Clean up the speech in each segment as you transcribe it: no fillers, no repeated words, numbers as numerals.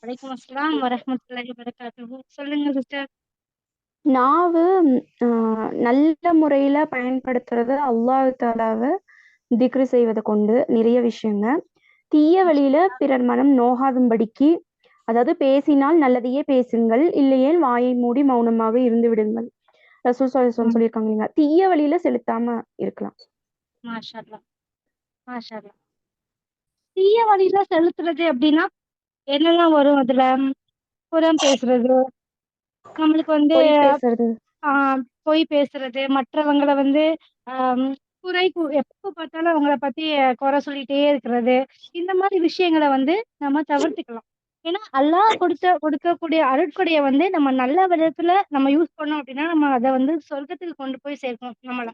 வலைக்கும் அஸ்ஸலாம் வரஹ்மத்துல்லாஹி வபரகாத்துஹு. சொல்லுங்க சிஸ்டர். நாவு நல்ல முறையில பயன்படுத்துறது அல்லாஹ் தஆலாவ திக்ரு செய்வத கொண்டு நிறைய விஷயங்க. தீய வழியில பிறர் மனம் நோகாதும்படிக்கு, அதாவது பேசினால் நல்லதையே பேசுங்கள், இல்லையேல் வாயை மூடி மௌனமாக இருந்து விடுங்கள். ரசூல் ஸல்லல்லாஹு அலைஹி வஸல்லம் ம். சொல்லியிருக்காங்க இல்லைங்களா? தீய வழியில செலுத்தாம இருக்கலாம். மாஷா அல்லாஹ். மாஷா அல்லாஹ். தீய வழியில செலுத்துறது அப்படின்னா என்னெல்லாம் வரும் அதுல? புறம் பேசுறது, நம்மளுக்கு வந்து பொய் பேசுறது. ஆ பொய் பேசுறது, மற்றவங்கள வந்து ஆம் எப்ப பார்த்தாலும் அவங்கள பத்தி குறை சொல்லிட்டே இருக்கிறது. இந்த மாரி விஷயங்கள வந்து நம்ம தவிர்த்துக்கலாம். ஏன்னா, அல்லாஹ் கொடுக்கக்கூடிய அருட்கொடைய வந்து நம்ம நல்ல விதத்துல நம்ம யூஸ் பண்ணோம் அப்படின்னா, நம்ம அத வந்து சொர்க்கத்துக்கு கொண்டு போய் சேர்க்கும் நம்மள.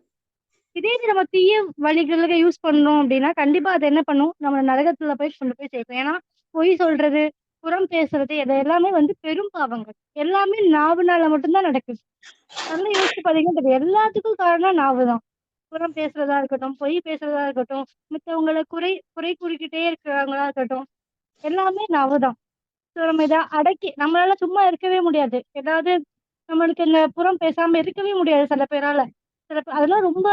இதே இது நம்ம தீய வழிகளுக்கு யூஸ் பண்ணோம் அப்படின்னா, கண்டிப்பா அது என்ன பண்ணும்? நம்மள நரகத்துல போய் கொண்டு போய் சேர்க்கும். ஏன்னா, பொய் சொல்றது, புறம் பேசுறது இது எல்லாமே வந்து பெரும் பாவங்கள். எல்லாமே நாவுனால மட்டும் தான் நடக்குது. நல்லா யோசிச்சு பார்த்தீங்கன்னா தெரியும். எல்லாத்துக்கும் காரணம் நாவு தான். புறம் பேசுறதா இருக்கட்டும், பொய் பேசுறதா இருக்கட்டும், மித்தவங்கள குறை குறை கூறிக்கிட்டே இருக்கிறவங்களா இருக்கட்டும், எல்லாமே நாவு தான். ஸோ நம்ம இத அடக்கி நம்மளால சும்மா இருக்கவே முடியாது. ஏதாவது நம்மளுக்கு இந்த புறம் பேசாம இருக்கவே முடியாது சில பேரால. அதெல்லாம் ரொம்ப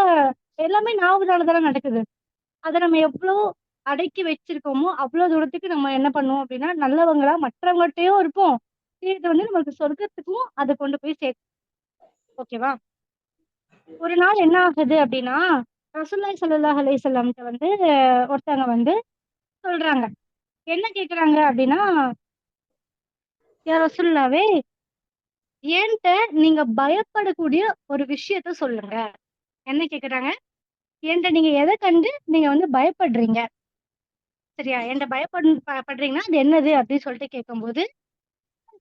எல்லாமே நாவுனால தானே நடக்குது. அத நம்ம எவ்ளோ அடக்கி வச்சிருக்கோமோ, அவ்ளோ தூரத்துக்கு நம்ம என்ன பண்ணுவோம் அப்டின்னா, நல்லவங்களா மற்றவங்கட்டயும் இருப்போம். இது வந்து நமக்கு சொர்க்கத்துக்கும் அத கொண்டு போய் சேர்க்கும். ஓகேவா? ஒரு நாள் என்ன ஆகுது அப்டின்னா, ரசூலுல்லாஹி ஸல்லல்லாஹு அலைஹி வஸல்லம்ட்ட வந்து ஒருத்தவங்க வந்து சொல்றாங்க. என்ன கேட்குறாங்க அப்டின்னா, "யா ரசூலுல்லாவே ஏன்ட்ட நீங்க பயப்படக்கூடிய ஒரு விஷயத்த சொல்லுங்க." என்ன கேட்குறாங்க? "என்ட்ட நீங்க எத கண்டு நீங்க வந்து பயப்படுறீங்க? சரியா? என்ட்ட படுறீங்கன்னா, அது என்னது?" அப்டின்னு சொல்லிட்டு கேட்கும்போது,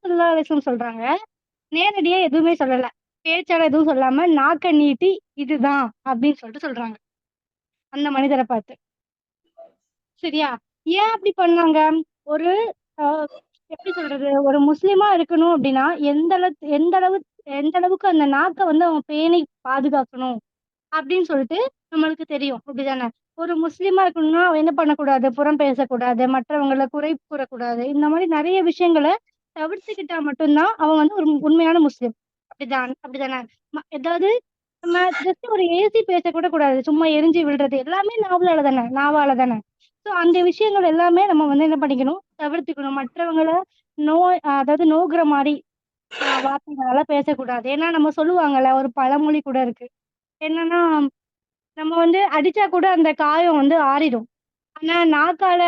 ஸல்லல்லாஹு அலைஹி வஸல்லம் சொல்றாங்க. நேரடியா எதுவுமே சொல்லல. பேச்சால எதுவும் சொல்லாம, நாக்க நீட்டி, "இதுதான்" அப்டின்னு சொல்லிட்டு சொல்றாங்க. அந்த மனிதர பார்த்து. சரியா? ஏன் அப்டி பண்ணாங்க? ஒரு அ எப்படி சொல்றது? ஒரு முஸ்லிமா இருக்கணும் அப்டின்னா, எந்த அளவுக்கு அந்த நாக்க வந்து அவன் பேணி பாதுகாக்கணும் அப்டின்னு சொல்லிட்டு நம்மளுக்கு தெரியும். அப்டிதானே? ஒரு முஸ்லிமா இருக்கணும்னா, அவன் என்ன பண்ணக்கூடாது? புறம் பேசக்கூடாது, மற்றவங்கள குறை கூறக்கூடாது. இந்த மாரி நெறைய விஷயங்கள தவிர்த்துக்கிட்டா மட்டும் தான் அவன் வந்து ஒரு உண்மையான முஸ்லிம். அப்டிதானே? ஏதாவது நம்ம ஜஸ்ட் ஒரு ஏசி பேசக்கூட கூடாது. சும்மா எரிஞ்சு விழுறது எல்லாமே நாவால தானே. ஸோ அந்த விஷயங்கள் எல்லாமே நம்ம வந்து என்ன பண்ணிக்கணும்? தவிர்த்துக்கணும். மற்றவங்கள அதாவது நோகுற மாரி வார்த்தைகளால பேசக்கூடாது. ஏன்னா நம்ம சொல்லுவாங்கல்ல, ஒரு பழமொழி கூட இருக்கு. என்னன்னா, நம்ம வந்து அடிச்சா கூட அந்த காயம் வந்து ஆறிடும். ஆனா நாக்கால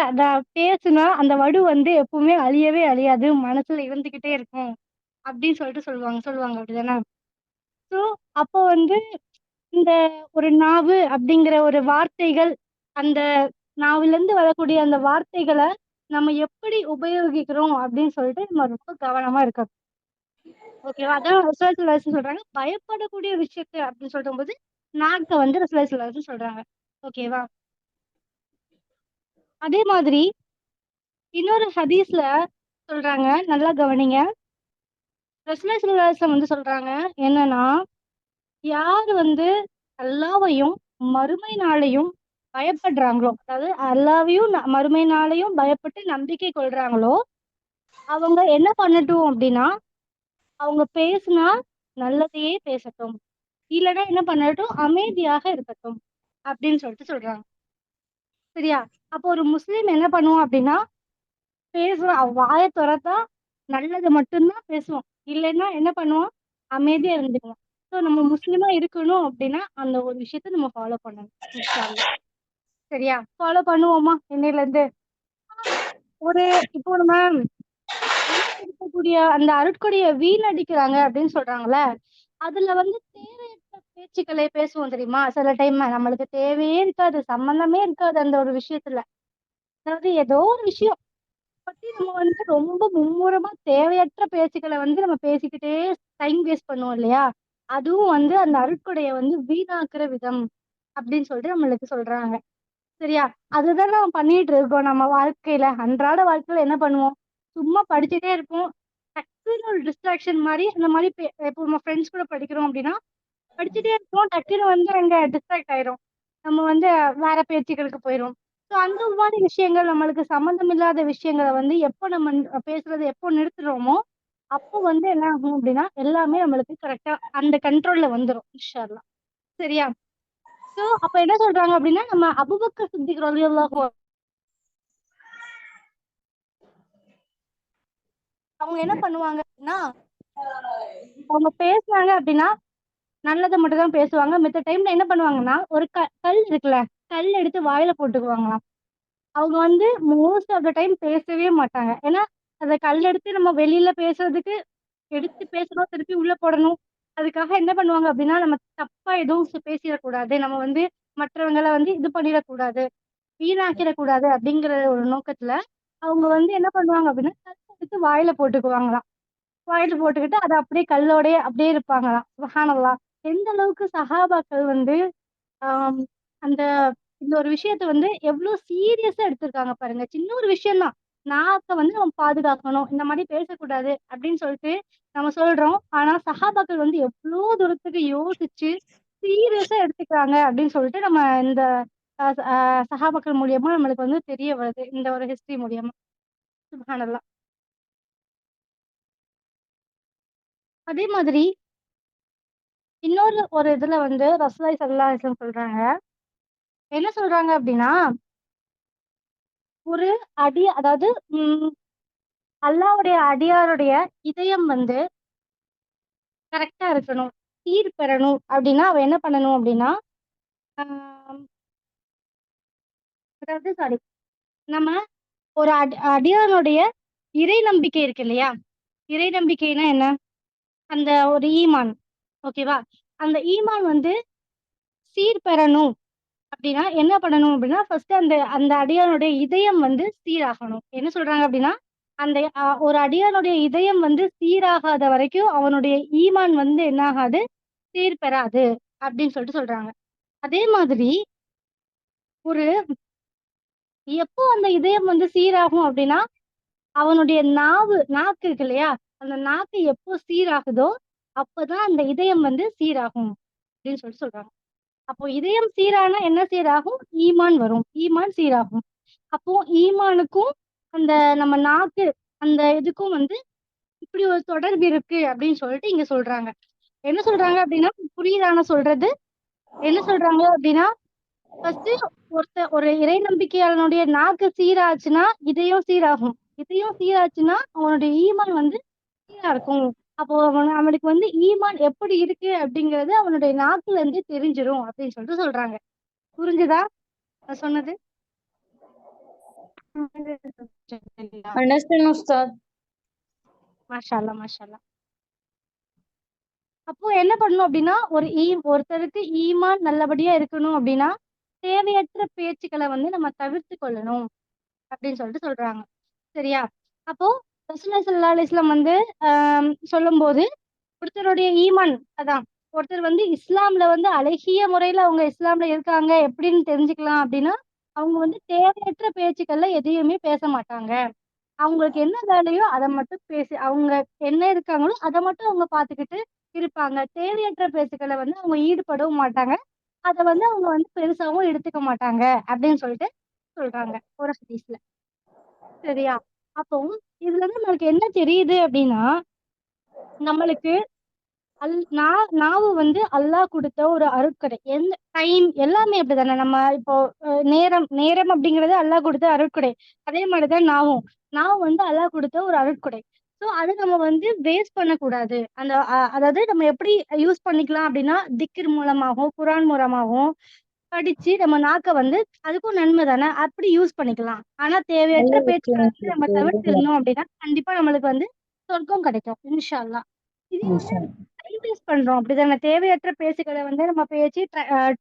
பேசுனா அந்த வடு வந்து எப்பவுமே அழியவே அழியாது. மனசுல இருந்துகிட்டே இருக்கும். அப்டின்னு சொல்லிட்டு சொல்லுவாங்க சொல்லுவாங்க அப்டிதானே? ஸோ அப்போ வந்து இந்த ஒரு நாவு அப்படிங்கிற ஒரு வார்த்தைகள், அந்த நாவிலருந்து வரக்கூடிய அந்த வார்த்தைகள நம்ம எப்படி உபயோகிக்கிறோம் அப்படின்னு சொல்லிட்டு நம்ம ரொம்ப கவனமா இருக்கணும். ஓகேவா? அதான் ரசூலுல்லாஹி ஸல்லல்லாஹு அலைஹி வஸல்லம் சொல்றாங்க. பயப்படக்கூடிய விஷயத்த அப்படின்னு சொல்லும்போது, நாக்க வந்து ரசூலுல்லாஹி ஸல்லல்லாஹு அலைஹி வஸல்லம் சொல்றாங்க. ஓகேவா? அதே மாதிரி இன்னொரு ஹதீஸ்ல சொல்றாங்க. நல்லா கவனிங்க. ரசூலுல்லாஹி ஸல்லல்லாஹு அலைஹி வஸல்லம் வந்து சொல்றாங்க. என்னன்னா, யார் வந்து அல்லாஹ்வையும், மறுமை நாளையும் பயப்படுறாங்களோ, அதாவது அல்லாஹ்வையும், மறுமை நாளையும் பயப்பட்டு நம்பிக்கை கொள்றாங்களோ, அவங்க என்ன பண்ணட்டும் அப்டின்னா, அவங்க பேசுனா நல்லதையே பேசட்டும். இல்லன்னா என்ன பண்ணட்டும், அமைதியாக இருக்கட்டும். அப்டின்னு சொல்லிட்டு சொல்றாங்க. சரியா? அப்போ ஒரு முஸ்லிம் என்ன பண்ணுவான் அப்டின்னா, பேசுவான். அவன் வாய தொறந்தா நல்லது மட்டும் தான் பேசுவான். இல்லைன்னா என்ன பண்ணுவான்? அமைதியா இருந்துக்குவான். ஸோ நம்ம முஸ்லிமா இருக்கணும் அப்டின்னா, அந்த ஒரு விஷயத்த நம்ம ஃபாலோ பண்ணணும். இன்ஷா அல்லாஹ். சரியா? ஃபாலோ பண்ணுவோமா? இன்னைலருந்து. ஒரு இப்போ நம்ம அல்லாஹ் குடுக்கக்கூடிய அந்த அருட்கொடைய வீணடிக்கிறாங்க அப்படின்னு சொல்றாங்கல்ல. அதுல வந்து தேவையற்ற பேச்சுக்களை பேசுவோம் தெரியுமா? சில டைம் நம்மளுக்கு தேவையே இருக்காது. சம்மந்தமே இருக்காது அந்த ஒரு விஷயத்துல. அதாவது ஏதோ ஒரு விஷயம் பத்தி நம்ம வந்து ரொம்ப மும்முரமா தேவையற்ற பேச்சுக்கள வந்து நம்ம பேசிக்கிட்டே டைம் வேஸ்ட் பண்ணுவோம் இல்லையா? அதுவும் வந்து அந்த அருட்கொடைய வந்து வீணாக்குற விதம் அப்படின்னு சொல்லிட்டு நம்மளுக்கு சொல்றாங்க. சரியா? அதுதான் நம்ம பண்ணிட்டு இருக்கோம் நம்ம வாழ்க்கையில. அன்றாட வாழ்க்கையில என்ன பண்ணுவோம்? சும்மா படிச்சுட்டே இருப்போம். டக்குன்னு ஒரு டிஸ்ட்ராக்ஷன் மாரி இந்த மாரி இப்போ நம்ம ஃப்ரெண்ட்ஸ் கூட படிக்கிறோம் அப்டின்னா, படிச்சுட்டே இருப்போம். டக்குன்னு வந்து அங்க டிஸ்ட்ராக்ட் ஆயிரும். நம்ம வந்து வேற பேச்சுக்களுக்கு போயிருவோம். ஸோ அந்த மாதிரி விஷயங்கள் நம்மளுக்கு சம்மந்தம் இல்லாத விஷயங்கள வந்து எப்போ நம்ம பேசுறத எப்போ நிறுத்துறோமோ, அப்போ வந்து என்ன ஆகும் அப்டின்னா, எல்லாமே நம்மளுக்கு கரெக்ட்டா அந்த கண்ட்ரோல்ல வந்துரும் இன்ஷா அல்லாஹ். சரியா? ஸோ அப்ப என்ன சொல்றாங்க அப்டின்னா, நம்ம அபூபக்கர் சித்திக் ரலியல்லாஹு அவங்க என்ன பண்ணுவாங்க அப்டின்னா, அவங்க பேசுனாங்க அப்டின்னா, நல்லத மட்டும் தான் பேசுவாங்க. மித்த டைம்ல என்ன பண்ணுவாங்கன்னா, ஒரு கல் இருக்குல்ல, கல் எடுத்து வாயில போட்டுக்குவாங்களாம். அவங்க வந்து மோஸ்ட் ஆஃப் த டைம் பேசவே மாட்டாங்க. ஏன்னா, அந்த கல் எடுத்து நம்ம வெளியில பேசுறதுக்கு எடுத்து பேசணும், திருப்பி உள்ள போடணும். அதுக்காக என்ன பண்ணுவாங்க அப்டின்னா, நம்ம தப்பா எதுவும் பேசிறக்கூடாது. நம்ம வந்து மற்றவங்கள வந்து இது பண்ணிறக்கூடாது, வீணாக்கிடக்கூடாது அப்டிங்கிற ஒரு நோக்கத்துல, அவங்க வந்து என்ன பண்ணுவாங்க அப்டின்னா, கல் எடுத்து வாயில போட்டுக்குவாங்களாம். வாயில போட்டுக்கிட்டு அத அப்படியே கல்லோடயே அப்படியே இருப்பாங்களாம். சுப்ஹானல்லாஹ். எந்த அளவுக்கு சஹாபாக்கள் வந்து ஆம் அந்த இந்த ஒரு விஷயத்த வந்து எவ்ளோ சீரியஸா எடுத்திருக்காங்க பாருங்க. சின்ன ஒரு விஷயம் தான். நாக்க வந்து நம்ம பாதுகாக்கணும். இந்த மாரி பேசக்கூடாது அப்படின்னு சொல்லிட்டு நம்ம சொல்றோம். ஆனா சஹாபாக்கள் வந்து எவ்ளோ தூரத்துக்கு யோசிச்சு சீரியஸா எடுத்துக்கிறாங்க அப்படின்னு சொல்லிட்டு நம்ம இந்த அ அ சஹாபாக்கள் மூலியமா நம்மளுக்கு வந்து தெரிய வருது. இந்த ஒரு ஹிஸ்டரி மூலியமா. சுப்ஹானல்லாஹ். அதே மாதிரி இன்னொரு ஒரு இதுல வந்து ரசூலுல்லாஹி ஸல்லல்லாஹு அலைஹி வஸல்லம் சொல்றாங்க. என்ன சொல்றாங்க அப்டின்னா, ஒரு அதாவது ம் அல்லாஹ்வுடைய அடியாருடைய இதயம் வந்து கரெக்ட்டா இருக்கணும். சீர் பெறணும் அப்டின்னா, அவ என்ன பண்ணணும் அப்டின்னா, ஆ அதாவது சாரி நம்ம ஒரு அடியானுடைய இறை நம்பிக்கை இருக்கு இல்லையா? இறை நம்பிக்கைனா என்ன? அந்த ஒரு ஈமான். ஓகேவா? அந்த ஈமான் வந்து சீர் பெறணும் அப்டின்னா, என்ன பண்ணணும் அப்டின்னா, ஃபர்ஸ்ட்டு அந்த அந்த அடியானுடைய இதயம் வந்து சீராகணும். என்ன சொல்றாங்க அப்டின்னா, அந்த ஒரு அடியானுடைய இதயம் வந்து சீராகாத வரைக்கும், அவனுடைய ஈமான் வந்து என்ன ஆகாது? சீர் பெறாது அப்டின்னு சொல்லிட்டு சொல்றாங்க. அதே மாதிரி ஒரு எப்போ அந்த இதயம் வந்து சீராகும் அப்டின்னா, அவனுடைய நாக்கு இருக்கு இல்லையா? அந்த நாக்கு எப்போ சீராகுதோ, அப்பதான் அந்த இதயம் வந்து சீராகும் அப்டின்னு சொல்லிட்டு சொல்றாங்க. அப்போ இதயம் சீரானா என்ன சீராகும்? ஈமான் வரும். ஈமான் சீராகும். அப்போ ஈமானுக்கும், அந்த நம்ம நாக்கு அந்த இதுக்கும் வந்து இப்படி ஒரு தொடர்பு இருக்கு அப்படின்னு சொல்லிட்டு இங்க சொல்றாங்க. என்ன சொல்றாங்க அப்படின்னா, புரியுதா நான் சொல்றது? என்ன சொல்றாங்க அப்படின்னா, ஃபர்ஸ்ட்டு ஒரு இறை நம்பிக்கையாளனுடைய நாக்கு சீராச்சுன்னா, இதயம் சீராகும். இதயம் சீராச்சுன்னா, அவனுடைய ஈமான் வந்து சீரா இருக்கும். அப்போ அவனுக்கு வந்து ஈமான் எப்படி இருக்கு அப்படிங்கிறது அவனுடைய நாக்குல இருந்து தெரிஞ்சிரும் அப்படின்னு சொல்லிட்டு சொல்றாங்க. புரிஞ்சுதா நான் சொன்னது? Understand, Ustad? மாஷா அல்லாஹ், மாஷா அல்லாஹ். அப்போ என்ன பண்ணணும் அப்டின்னா, ஒருத்தருக்கு ஈமான் நல்லபடியா இருக்கணும் அப்டின்னா, தேவையற்ற பேச்சுக்கள வந்து நம்ம தவிர்த்துக் கொள்ளணும் அப்டின்னு சொல்லிட்டு சொல்றாங்க. சரியா? அப்போ ரசூலுல்லாஹி ஸல்லல்லாஹு அலைஹி வஸல்லம் வந்து சொல்லும்போது, ஒருத்தருடைய ஈமான் அதான். ஒருத்தர் வந்து இஸ்லாம்ல வந்து அழகிய முறையில அவங்க இஸ்லாம்ல இருக்காங்க எப்டின்னு தெரிஞ்சுக்கலாம் அப்டின்னா, அவங்க வந்து தேவையற்ற பேச்சுக்கள்ல எதையுமே பேச மாட்டாங்க. அவங்களுக்கு என்ன வேலையோ அத மட்டும் அவங்க என்ன இருக்காங்களோ அத மட்டும் அவங்க பார்த்துக்கிட்டு இருப்பாங்க. தேவையற்ற பேச்சுக்கள வந்து அவங்க ஈடுபடவும் மாட்டாங்க. அத வந்து அவங்க வந்து பெருசாவும் எடுத்துக்க மாட்டாங்க அப்படின்னு சொல்லிட்டு சொல்றாங்க ஒரு ஹதீஸ்ல. சரியா? அப்போ இதுல இருந்து நம்மளுக்கு என்ன தெரியுது அப்படின்னா, நம்மளுக்கு நாவு வந்து அல்லாஹ் குடுத்த ஒரு அருட்கொடை. எந்த டைம் எல்லாமே அப்படிதானே. நம்ம இப்போ நேரம் நேரம் அப்படிங்கிறது அல்லாஹ் குடுத்த அருட்கொடை. அதே மாரி தான் நாவும். நாவு வந்து அல்லாஹ் குடுத்த ஒரு அருட்கொடை. ஸோ அத நம்ம வந்து வேஸ்ட் பண்ணக்கூடாது. அந்த அதாவது நம்ம எப்படி யூஸ் பண்ணிக்கலாம் அப்படின்னா, திக்ர் மூலமாகவும், குரான் மூலமாகவும் படிச்சு நம்ம நாக்க வந்து அதுக்கும் நன்மை தானே. அப்படி யூஸ் பண்ணிக்கலாம். ஆனா தேவையற்ற பேச்சுக்கள வந்து நம்ம தவிர்த்திருந்தோம் அப்படின்னா, கண்டிப்பா நம்மளுக்கு வந்து சொர்க்கம் கிடைக்கும். இன்ஷா அல்லாஹ். இதே வந்து டைம் வேஸ்ட் பண்றோம். அப்படிதானே? தேவையற்ற பேச்சுக்கள வந்து நம்ம பேசி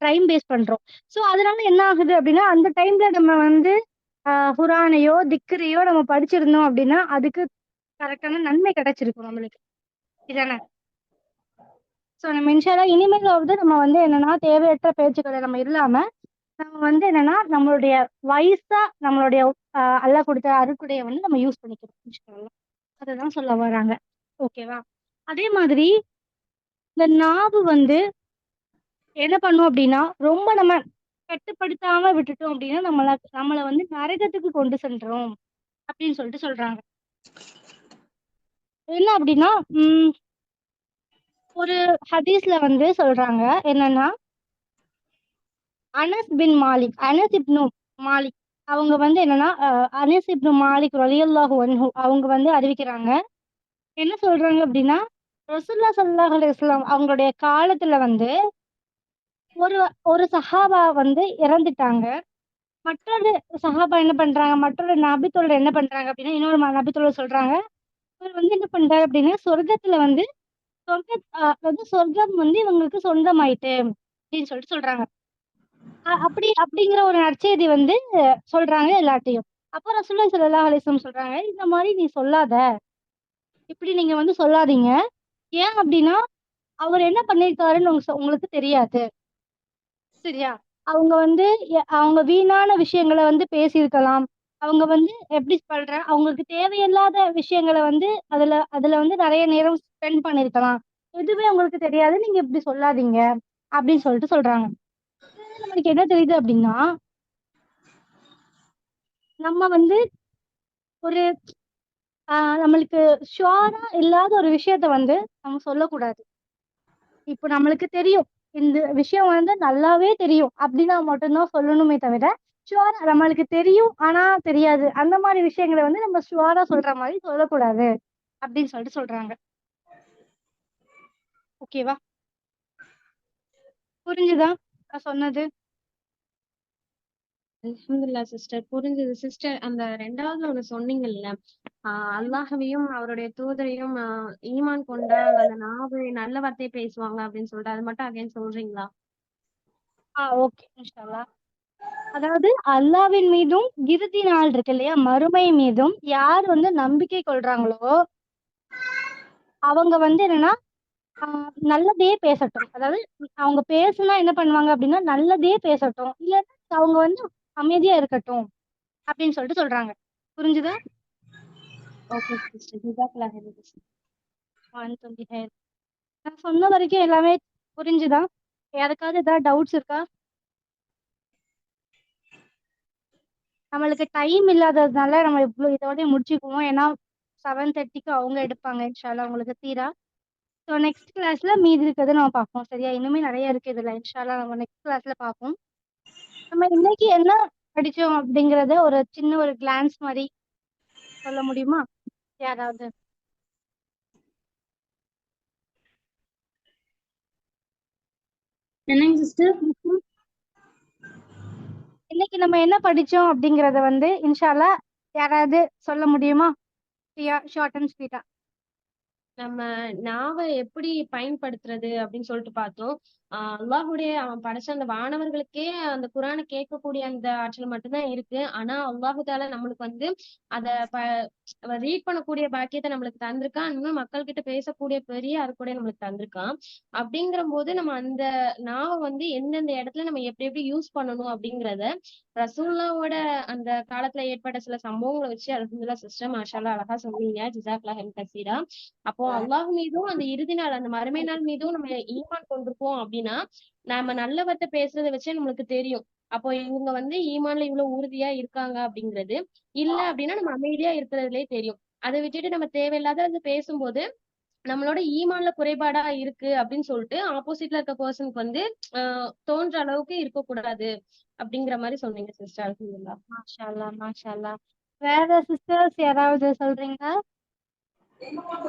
டைம் வேஸ்ட் பண்றோம். ஸோ அதனால என்ன ஆகுது அப்படின்னா, அந்த டைம்ல நம்ம வந்து குரானையோ, திக்ரையோ நம்ம படிச்சிருந்தோம் அப்படின்னா, அதுக்கு கரெக்ட்டான நன்மை கிடைச்சிருக்கும் நம்மளுக்கு. இதானே? ஸோ நம்ம இன்ஷா அல்லாஹ் இனிமேலாவது நம்ம வந்து என்னன்னா, தேவையற்ற பேச்சுக்கள நம்ம இல்லாம, நம்ம வந்து என்னன்னா, நம்மளுடைய வயசா நம்மளுடைய அல்லாஹ் குடுத்த அருட்கொடைய வந்து நம்ம யூஸ் பண்ணிக்கணும். இன்ஷா அல்லாஹ். அததான் சொல்ல வராங்க. ஓகேவா? அதே மாதிரி இந்த நாவு வந்து என்ன பண்ணும் அப்டின்னா, ரொம்ப நம்ம கட்டுப்படுத்தாம விட்டுட்டோம் அப்படின்னா நம்மள வந்து நரகத்துக்கு கொண்டு சென்றோம் அப்படின்னு சொல்லிட்டு சொல்றாங்க. என்ன அப்படின்னா ஒரு ஹதீஸ்ல வந்து சொல்றாங்க என்னன்னா, அனஸ் இப்னு மாலிக் அவங்க வந்து என்னன்னா அனஸ் இப்னு மாலிக் ரலியல்லாஹு அன்ஹு அவங்க வந்து அறிவிக்கிறாங்க. என்ன சொல்றாங்க அப்படின்னா, ரசூலுல்லாஹ் ஸல்லல்லாஹு அலைஹி வஸல்லம் அவங்களுடைய காலத்துல வந்து ஒரு ஒரு சஹாபா வந்து இறந்துட்டாங்க. மற்றொரு சஹாபா என்ன பண்றாங்க, மற்றொரு நபித்தோழர் என்ன பண்றாங்க அப்படின்னா, இன்னொரு நபித்தோழர் சொல்றாங்க, இவர் வந்து என்ன பண்றாரு அப்படின்னா, சொர்க்கத்துல வந்து அதாவது சொர்க்கம் வந்து இவங்களுக்கு சொந்தமாயிட்டு அப்படின்னு சொல்லிட்டு சொல்றாங்க. அப்படிங்கிற ஒரு நற்செய்தி வந்து சொல்றாங்க எல்லார்ட்டயும். அப்போ ரசூலுல்லாஹி ஸல்லல்லாஹு அலைஹி வஸல்லம் சொல்றாங்க, இந்த மாரி நீ சொல்லாத. இப்படி நீங்க வந்து சொல்லாதீங்க. ஏன் அப்படின்னா, அவர் என்ன பண்ணியிருக்காருன்னு உங்களுக்கு தெரியாது. சரியா? அவங்க வந்து அவங்க வீணான விஷயங்கள வந்து பேசியிருக்கலாம். அவங்க வந்து எப்படி சொல்றேன், அவங்களுக்கு தேவையில்லாத விஷயங்கள வந்து அதுல அதுல வந்து நெறைய நேரம் ஸ்பெண்ட் பண்ணியிருக்கலாம். எதுவுமே உங்களுக்கு தெரியாது. நீங்க இப்படி சொல்லாதீங்க. அப்படின்னு சொல்லிட்டு சொல்றாங்க. இதுல நம்மளுக்கு என்ன தெரியுது அப்படின்னா, நம்ம வந்து ஒரு நம்மளுக்கு ஷூரா இல்லாத ஒரு விஷயத்த வந்து நம்ம சொல்லக்கூடாது. இப்போ நம்மளுக்கு தெரியும். இந்த விஷயம் வந்து நல்லாவே தெரியும். அப்டின்னா மட்டும் தான் சொல்லணுமே தவிர, ஷூரா நம்மளுக்கு தெரியும், ஆனா தெரியாது. அந்த மாரி விஷயங்கள வந்து நம்ம ஷூரா சொல்ற மாரி சொல்லக்கூடாது. அப்டின்னு சொல்லிட்டு சொல்றாங்க. ஓகேவா? புரிஞ்சுதா? நான் சொன்னது? அல்ஹம்துலில்லாஹ் சிஸ்டர், புரிஞ்சது சிஸ்டர். அந்த 2வதுல ஒண்ணு சொன்னீங்கல்ல, அல்லாஹ்வையும் அவருடைய தூதரையும் ஈமான் கொண்டால் அந்த நாவு நல்ல வார்த்தை பேசுவாங்க அப்படின்னு சொல்லிட்டு, அது மட்டும் அகைன் சொல்றீங்களா? ஓகே. இன்ஷா அல்லாஹ். அதாவது அல்லாஹ்வின் மீதும், இறுதி நாள் இருக்கு இல்லையா? மறுமை மீதும் யார் வந்து நம்பிக்கை கொள்றாங்களோ, அவங்க வந்து என்னன்னா, ஆ நல்லதே பேசட்டும். அதாவது அவங்க பேசுனா என்ன பண்ணுவாங்க அப்டின்னா, நல்லதே பேசட்டும். இல்லன்னா அவங்க வந்து அமைதியா இருக்கட்டும். அப்டின்னு சொல்லிட்டு சொல்றாங்க. புரிஞ்சுதா? ஓகே சிஸ்டர், ஜஸாக்கல்லாஹ் ஹைரன் சிஸ்டர். வான்தும்பி ஹைர். நான் சொன்ன வரைக்கும் எல்லாமே புரிஞ்சுதா? யாருக்காவது ஏதாவது டவுட்ஸ் இருக்கா? நம்மளுக்கு டைம் இல்லாததுனால நம்ம இதோடயே முடிச்சுக்குவோம். ஏன்னா 7:30க்கு அவங்க எடுப்பாங்க இன்ஷா அல்லாஹ் உங்களுக்கு தீரா. ஸோ நெக்ஸ்ட் கிளாஸ்ல மீதி இருக்கிறத நம்ம பார்ப்போம். சரியா? இன்னுமே நெறைய இருக்கு இதுல. இன்ஷா அல்லாஹ் நம்ம நெக்ஸ்ட் கிளாஸ்ல பார்ப்போம். நம்ம இன்னைக்கு என்ன படிச்சோம் அப்படிங்கிறத ஒரு சின்ன ஒரு கிளான்ஸ் மாரி சொல்ல முடியுமா? யாராவது? என்னங்க சிஸ்டர்? இன்னைக்கு நம்ம என்ன படிச்சோம் அப்படிங்கிறத வந்து இன்ஷா அல்லாஹ் யாராவது சொல்ல முடியுமா? ஷார்ட் அண்ட் ஸ்வீட்டா. நம்ம நாவ எப்படி பயன்படுத்துறது அப்படின்னு சொல்லிட்டு பார்த்தோம். அல்லாஹுடைய அவன் படைச்ச அந்த வானவர்களுக்கே அந்த குரானை கேட்கக்கூடிய அந்த ஆற்றல் மட்டும்தான் இருக்கு. ஆனா அல்லாஹு தாலா நம்மளுக்கு வந்து அத ரீட் பண்ணக்கூடிய பாக்கியத்தை நம்மளுக்கு தந்திருக்கான். இன்னும் மக்கள் கிட்ட பேசக்கூடிய பெரிய அருட்கொடை நம்மளுக்கு தந்திருக்கான். அப்படிங்கிற போது நம்ம அந்த நாவை வந்து எந்தெந்த இடத்துல நம்ம எப்படி எப்படி யூஸ் பண்ணணும் அப்படிங்கிறத ரசூல்லாவோட அந்த காலத்துல ஏற்பட்ட சில சம்பவங்களை வச்சு அல்ஹம்துலில்லாஹ் சிஸ்டர் மாஷாஅல்லாஹ் அழகா சொன்னீங்க. ஜிஸாக்கல்லாஹ் கசீரா. அப்போ அல்லாஹ் மீதும் அந்த இறுதி நாள் அந்த மறுமை நாள் மீதும் நம்ம ஈமான் கொண்டிருக்கோம் அப்படின்னா நாம நல்ல வார்த்தை பேசுறதை வச்சே நம்மளுக்கு தெரியும். அப்போ இவங்க வந்து ஈமான்ல இவ்வளவு உறுதியா இருக்காங்க அப்படிங்கிறது. இல்ல அப்படின்னா நம்ம அமைதியா இருக்கிறதுலயே தெரியும். அதை விட்டுட்டு நம்ம தேவையில்லாத பேசும்போது நம்மளோட ஈமான்ல குறைபாடா இருக்கு அப்படின்னு சொல்லிட்டு ஆப்போசிட்ல இருக்க பர்சனுக்கு வந்து தோன்ற அளவுக்கு இருக்கக்கூடாது அப்படிங்கிற மாதிரி சொன்னீங்க சிஸ்டர். அல்ஹம்துலில்லாஹ். மாஷா அல்லாஹ், மாஷா அல்லாஹ். வேற சிஸ்டர்ஸ் யாராவது சொல்றீங்களா?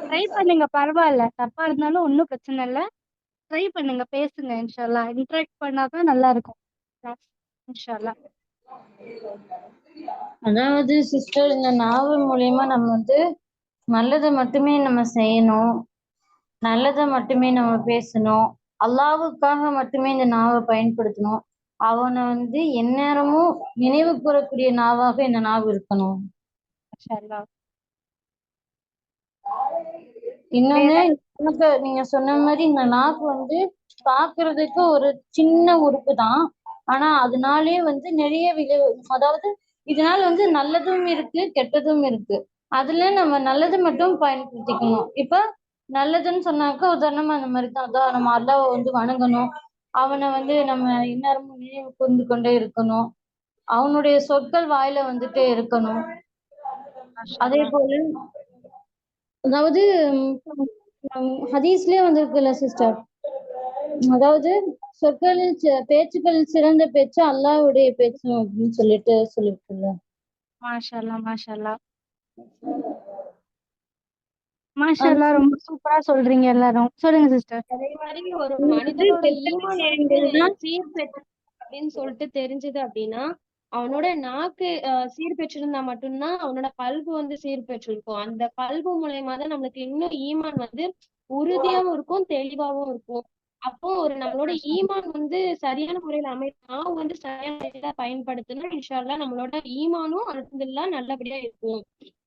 ட்ரை பண்ணுங்க பரவாயில்ல. தப்பா இருந்தாலும் ஒண்ணும் பிரச்சனை இல்ல. ட்ரை பண்ணுங்க. பேசுங்க இன்ஷா அல்லாஹ். இன்டராக்ட் பண்ணா தான் நல்லா இருக்கும். இன்ஷா அல்லாஹ். அதாவது சிஸ்டர், இந்த நாவல் மூலியமா நம்ம வந்து நல்லதை மட்டுமே நம்ம செய்யணும், நல்லதை மட்டுமே நம்ம பேசணும், அல்லாஹ்வுக்காக மட்டுமே இந்த நாவை பயன்படுத்தணும். அவனை வந்து எந்நேரமும் நினைவு கூறக்கூடிய நாவாக இந்த நாவு இருக்கணும். மாஷா அல்லாஹ். இன்னொன்னு, வேற எனக்கு நீங்க சொன்ன மாதிரி இந்த நாக்கு வந்து பாக்குறதுக்கு ஒரு சின்ன உறுப்பு தான். ஆனா அதனாலயே வந்து நிறைய அதாவது இதனால வந்து நல்லதும் இருக்கு, கெட்டதும் இருக்கு. அதுல நம்ம நல்லது மட்டும் பயன்படுத்திக்கணும். இப்ப நல்லதுன்னு சொன்னாக்க உதாரணமா அந்த மாதிரி தான், அதான் நம்ம அல்லாஹ்வை வந்து வணங்கணும், அவனை வந்து நம்ம இந்நேரமும் நினைவு கூர்ந்து கொண்டே இருக்கணும். அவனுடைய சொற்கள் வாயில வந்துட்டே இருக்கணும். அதே மாஷாஅல்லாஹ். போல அதாவது ஹதீஸ்லயே வந்திருக்குல்ல சிஸ்டர், அதாவது சொற்களில் பேச்சுக்களில் சிறந்த பேச்சு அல்லாஹ்வுடைய பேச்சு அப்படின்னு சொல்லிட்டு சொல்லிருக்குல்ல. மாஷாஅல்லாஹ், மாஷாஅல்லாஹ். அந்த மாஷாஅல்லாஹ், ரொம்ப சூப்பரா சொல்றீங்க எல்லாரும். சொல்லுங்க சிஸ்டர். அதே மாதிரி ஒரு வந்து மனிதனோட கெட்ட ஈமான் வந்து விஷயங்கள்னா சீர்பெற்று அப்படின்னு சொல்லிட்டு தெரிஞ்சது அப்படின்னா அவனோட நாக்கு சீர்பெற்றிருந்தா மட்டும்தான் அவனோட கல்வி வந்து சீர்பெற்றிருக்கும். அந்த கல்வி மூலியமா தான் நம்மளுக்கு இன்னும் ஈமான் வந்து உறுதியாவும் இருக்கும், தெளிவாவும் இருக்கும். அப்போ ஒரு நம்மளோட மாஷாஅல்லாஹ், ஈமான் வந்து சரியான முறையில நாம வந்து சரியான முறையில பயன்படுத்தினா இன்ஷா அல்லாஹ் நம்மளோட ஈமானும் அல்ஹம்துலில்லாஹ் நல்லபடியா இருக்கும்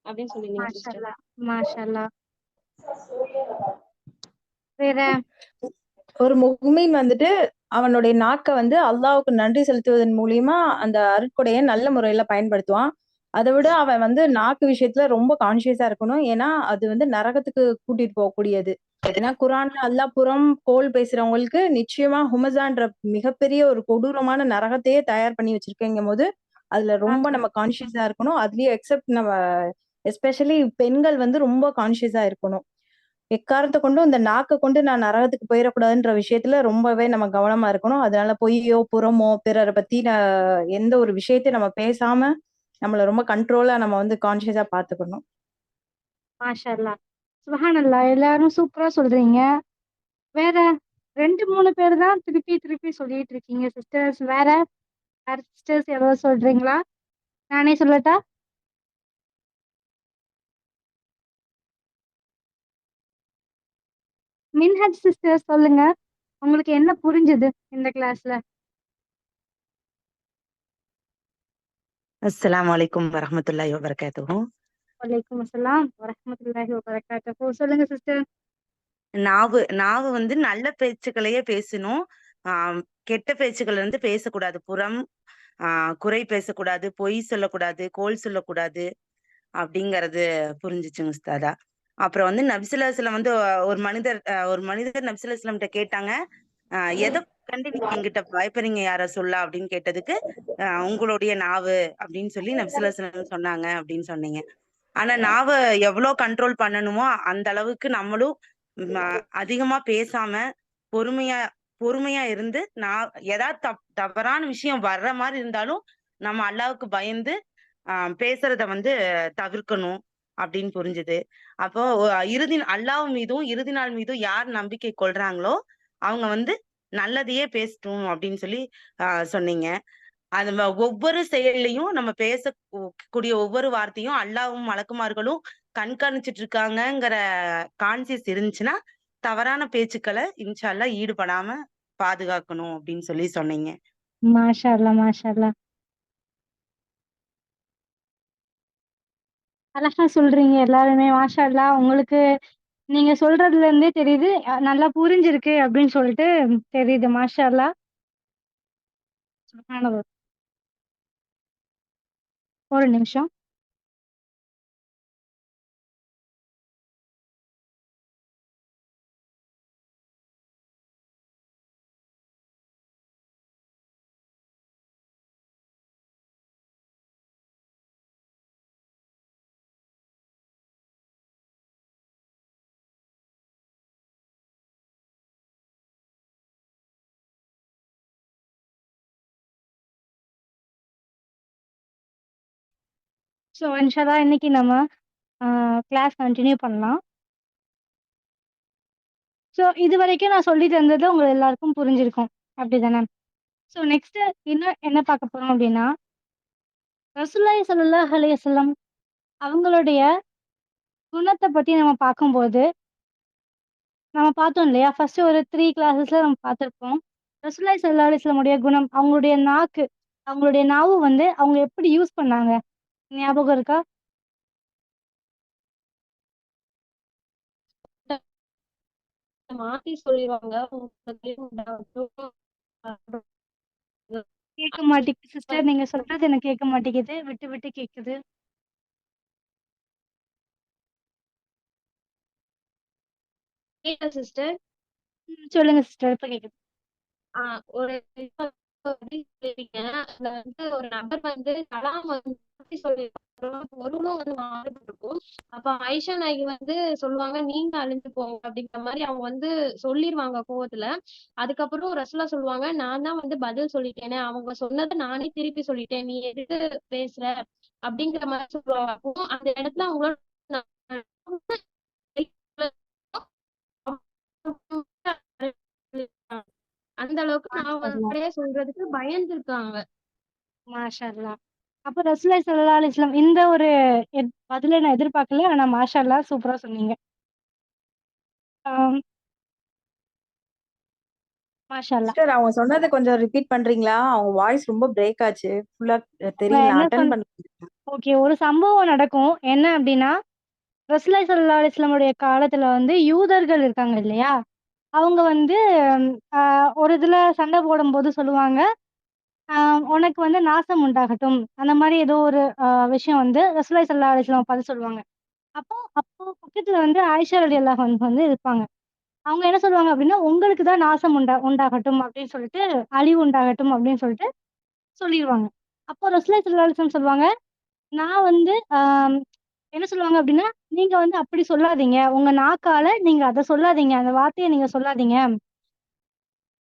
அப்படின்னு சொல்லிருந்தீங்க சிஸ்டர். மாஷாஅல்லாஹ், மாஷாஅல்லாஹ். வேற? ஒரு முஃமின் வந்துட்டு அவனுடைய நாக்க வந்து அல்லாஹ்வுக்கு நன்றி செலுத்துவதன் மூலியமா அந்த அருட்கொடைய நல்ல முறையில பயன்படுத்துவான். அதை விட அவன் வந்து நாக்கு விஷயத்துல ரொம்ப கான்சியஸா இருக்கணும். ஏன்னா அது வந்து நரகத்துக்கு கூட்டிட்டு போகக்கூடியது. ஏன்னா குரான்ல அல்லாஹ் புறம் கோல் பேசுறவங்களுக்கு நிச்சயமா ஹுமசான்ற மிகப்பெரிய ஒரு கொடூரமான நரகத்தையே தயார் பண்ணி வச்சிருக்கேங்கும் போது அதுல ரொம்ப நம்ம கான்சியஸா இருக்கணும். அதுலயும் எக்ஸெப்ட் நம்ம எஸ்பெஷலி பெண்கள் வந்து ரொம்ப கான்சியஸா இருக்கணும். எக்காரணத்தை கொண்டும் இந்த நாக்கை கொண்டு நான் நரகத்துக்கு போயிடக்கூடாதுன்ற விஷயத்துல ரொம்பவே நம்ம கவனமா இருக்கணும். அதனால பொய்யோ புறமோ பிறரை பத்தி எந்த ஒரு விஷயத்தையும் நம்ம பேசாம நம்மள ரொம்ப கண்ட்ரோலா நம்ம வந்து கான்சியஸா பாத்துக்கணும். மாஷாஅல்லாஹ். சுப்ஹானல்லாஹ். எல்லாரும் சூப்பரா சொல்றீங்க. வேற 2, 3 பேர் தான் திருப்பி திருப்பி சொல்லிட்டு இருக்கீங்க சிஸ்டர்ஸ். வேற வேற சிஸ்டர்ஸ் யாராவது சொல்றீங்களா? நானே சொல்லட்டா? மின்ஹஜ் சிஸ்டர் சொல்லுங்க. உங்களுக்கு என்ன புரிஞ்சது இந்த கிளாஸ்ல? அஸ்ஸலாமு அலைக்கும் வரஹ்மத்துல்லாஹி வபரகாத்துஹு. வலைக்கும் அஸ்ஸலாம் வரஹ்மத்துல்லாஹி வபரகாத்துஹு. சொல்லுங்க சிஸ்டர். நாவு வந்து நல்ல பேச்சுக்களையே பேசணும். கெட்ட பேச்சுக்கள் வந்து பேசக்கூடாது. குறை பேசக்கூடாது, பொய் சொல்லக்கூடாது, கோள் சொல்லக்கூடாது அப்படிங்கறது புரிஞ்சுச்சுங்க உஸ்தாதா. அப்புறம் வந்து நபி ஸல்லல்லாஹு அலைஹி வஸல்லம் வந்து ஒரு மனிதர் நபி ஸல்லல்லாஹு அலைஹி வஸல்லம் கிட்ட கேட்டாங்க, எதை கண்டு நீங்க என்கிட்ட பயப்படுறீங்க யார சொல்ல அப்படின்னு கேட்டதுக்கு, உங்களுடைய நாவு அப்படின்னு சொல்லி நபி ஸல்லல்லாஹு அலைஹி வஸல்லம் சொன்னாங்க அப்படின்னு சொன்னீங்க. ஆனா நாவ எவ்வளவு கண்ட்ரோல் பண்ணணுமோ அந்த அளவுக்கு நம்மளும் அதிகமா பேசாம பொறுமையா பொறுமையா இருந்து ஏதாவது தவறான விஷயம் வர்ற மாதிரி இருந்தாலும் நம்ம அல்லாவுக்கு பயந்து பேசுறத வந்து தவிர்க்கணும் அப்படின்னு புரிஞ்சுது. அப்போ அல்லாஹ் மீதும் இறுதி நாள் மீதும் யார் நம்பிக்கை கொள்றாங்களோ அவங்க வந்து நல்லதையே பேசட்டும் அப்படின்னு சொல்லி சொன்னீங்க. அது ஒவ்வொரு செயல்லையும் நம்ம பேசக்கூடிய ஒவ்வொரு வார்த்தையும் அல்லாவும் மலக்குமார்களும் கண்காணிச்சிட்டு இருக்காங்கங்கிற கான்சியஸ் இருந்துச்சுன்னா தவறான பேச்சுக்களை இன்ஷா அல்லாஹ் ஈடுபடாம பாதுகாக்கணும் அப்படின்னு சொல்லி சொன்னீங்க. மாஷாஅல்லாஹ், மாஷாஅல்லாஹ். அழகா சொல்றீங்க எல்லாருமே. மாஷாஅல்லாஹ். உங்களுக்கு நீங்க சொல்றதுல இருந்தே தெரியுது நல்லா புரிஞ்சிருக்கு அப்படின்னு சொல்லிட்டு தெரியுது. மாஷாஅல்லாஹ். சுப்ஹானல்லாஹ். ஒரு நிமிஷம். ஸோ இன்ஷால்லா இன்னைக்கு நம்ம கிளாஸ் கண்டினியூ பண்ணலாம். ஸோ இதுவரைக்கும் நான் சொல்லி தந்தது உங்க எல்லாருக்கும் புரிஞ்சிருக்கும். அப்படிதானே? ஸோ நெக்ஸ்ட் இன்னும் என்ன பார்க்க போறோம் அப்படின்னா, ரசூலுல்லாஹி ஸல்லல்லாஹு அலைஹி வஸல்லம் அவங்களுடைய குணத்தை பத்தி நம்ம பார்க்கும்போது, நம்ம பார்த்தோம் இல்லையா? ஃபர்ஸ்ட் ஒரு 3 கிளாஸஸ்ல நம்ம பார்த்திருப்போம். ரசூலுல்லாஹி ஸல்லல்லாஹு அலைஹி வஸல்லம் உடைய குணம், அவங்களுடைய நாக்கு, அவங்களுடைய நாவு வந்து அவங்க எப்படி யூஸ் பண்ணாங்க? ஞாபகம் இருக்கா? மாத்தி சொல்லிடுவாங்க. கேட்க மாட்டேங்குது சிஸ்டர். நீங்க சொல்றது எனக்கு கேட்க மாட்டேங்குது. விட்டு விட்டு கேட்குது. சிஸ்டர். சொல்லுங்க சிஸ்டர். இப்ப கேக்குது. ஒரு இப்ப வந்து கேட்டீங்க. அதுல வந்து ஒரு நபர் வந்து கலாம் வந்து எப்படி சொல்லியிருப்பாங்க, பொருளும் வந்து மாறுபட்டிருக்கும். அப்ப ஆயிஷா நாயகி வந்து சொல்லுவாங்க, நீங்க அழிஞ்சு போங்க அப்படிங்கிற மாதிரி அவங்க வந்து சொல்லிருவாங்க கோவத்துல. அதுக்கப்புறம் ரசூலா சொல்லுவாங்க, நான் தான் வந்து பதில் சொல்லிட்டேனே, அவங்க சொன்னதை நானே திருப்பி சொல்லிட்டேன், நீ எதுக்கு பேசுற அப்படிங்கிற மாதிரி சொல்லுவாங்க. அப்போ அந்த இடத்துல அவங்களோட அந்த அளவுக்கு நான் மாஷா வந்து சொல்றதுக்கு பயந்துருக்காங்க. மாஷா அல்லாஹ். அப்ப ரசூலுல்லாஹி ஸல்லல்லாஹு அலைஹி வஸல்லம் இந்த ஒரு பதில நான் எதிர்பார்க்கல. ஆனா மாஷா அல்லாஹ் சூப்பரா சொன்னீங்க. ஆம், மாஷா அல்லாஹ். சிஸ்டர் அவங்க சொன்னதை கொஞ்சம் ரிப்பீட் பண்றீங்களா? அவங்க வாய்ஸ் ரொம்ப பிரேக் ஆச்சு. ஃபுல்லா அவங்க தெரியல. என்ன அட்டன் பண்ண ஓகே, ஒரு சம்பவம் நடக்கும். என்ன அப்டின்னா, ரசூலுல்லாஹி ஸல்லல்லாஹு அலைஹி வஸல்லமுடைய காலத்துல வந்து யூதர்கள் இருக்காங்க இல்லையா? அவங்க வந்து அ ஒரு இதுல சண்டை போடும்போது சொல்லுவாங்க, அ "உனக்கு வந்து நாசம் உண்டாகட்டும்." அந்த மாரி ஏதோ ஒரு விஷயம் வந்து ரசூலுல்லாஹி ஸல்லல்லாஹு அலைஹி வஸல்லம் பார்த்து சொல்லுவாங்க. அப்போ பக்கத்துல வந்து ஆயிஷா ரலியல்லாஹு அன்ஹா வந்து இருப்பாங்க. அவங்க என்ன சொல்லுவாங்க அப்டின்னா, "உங்களுக்கு தான் நாசம் உண்டாகட்டும்" அப்டின்னு சொல்லிட்டு, "அழிவு உண்டாகட்டும்" அப்டின்னு சொல்லிட்டு சொல்லிருவாங்க. அப்போ ரசூலுல்லாஹி ஸல்லல்லாஹு அலைஹி வஸல்லம் சொல்லுவாங்க, நான் வந்து என்ன சொல்லுவாங்க அப்டின்னா, "நீங்க வந்து அப்படி சொல்லாதீங்க. உங்க நாக்கால நீங்க அத சொல்லாதீங்க. அந்த வார்த்தைய நீங்க சொல்லாதீங்க.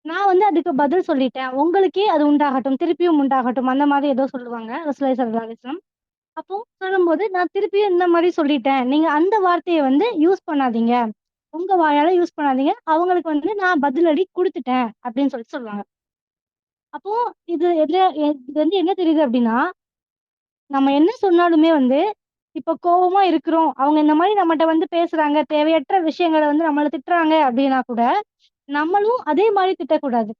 நான் வந்து அதுக்கு பதில் சொல்லிட்டேன். உங்களுக்கே அது உண்டாகட்டும். திருப்பியும் உண்டாகட்டும்." அந்த மாரி ஏதோ சொல்லுவாங்க ரசூலுல்லாஹி ஸல்லல்லாஹு அலைஹி வஸல்லம். அப்போ சொல்லும்போது, "நான் திருப்பியும் இந்த மாரி சொல்லிட்டேன். நீங்க அந்த வார்த்தைய வந்து யூஸ் பண்ணாதீங்க. உங்க வாயால யூஸ் பண்ணாதீங்க. அவங்களுக்கு வந்து நான் பதிலடி குடுத்துட்டேன்." அப்படின்னு சொல்லிட்டு சொல்லுவாங்க. அப்போ இது வந்து என்ன தெரியுது அப்டின்னா, நம்ம என்ன சொன்னாலுமே வந்து, இப்போ கோவமா இருக்கிறோம். அவங்க இந்த மாரி நம்மட்ட வந்து பேசுறாங்க. தேவையற்ற விஷயங்கள வந்து நம்மள திட்டுறாங்க அப்டின்னா கூட, நம்மளும் அதே மாரி திட்டக்கூடாது.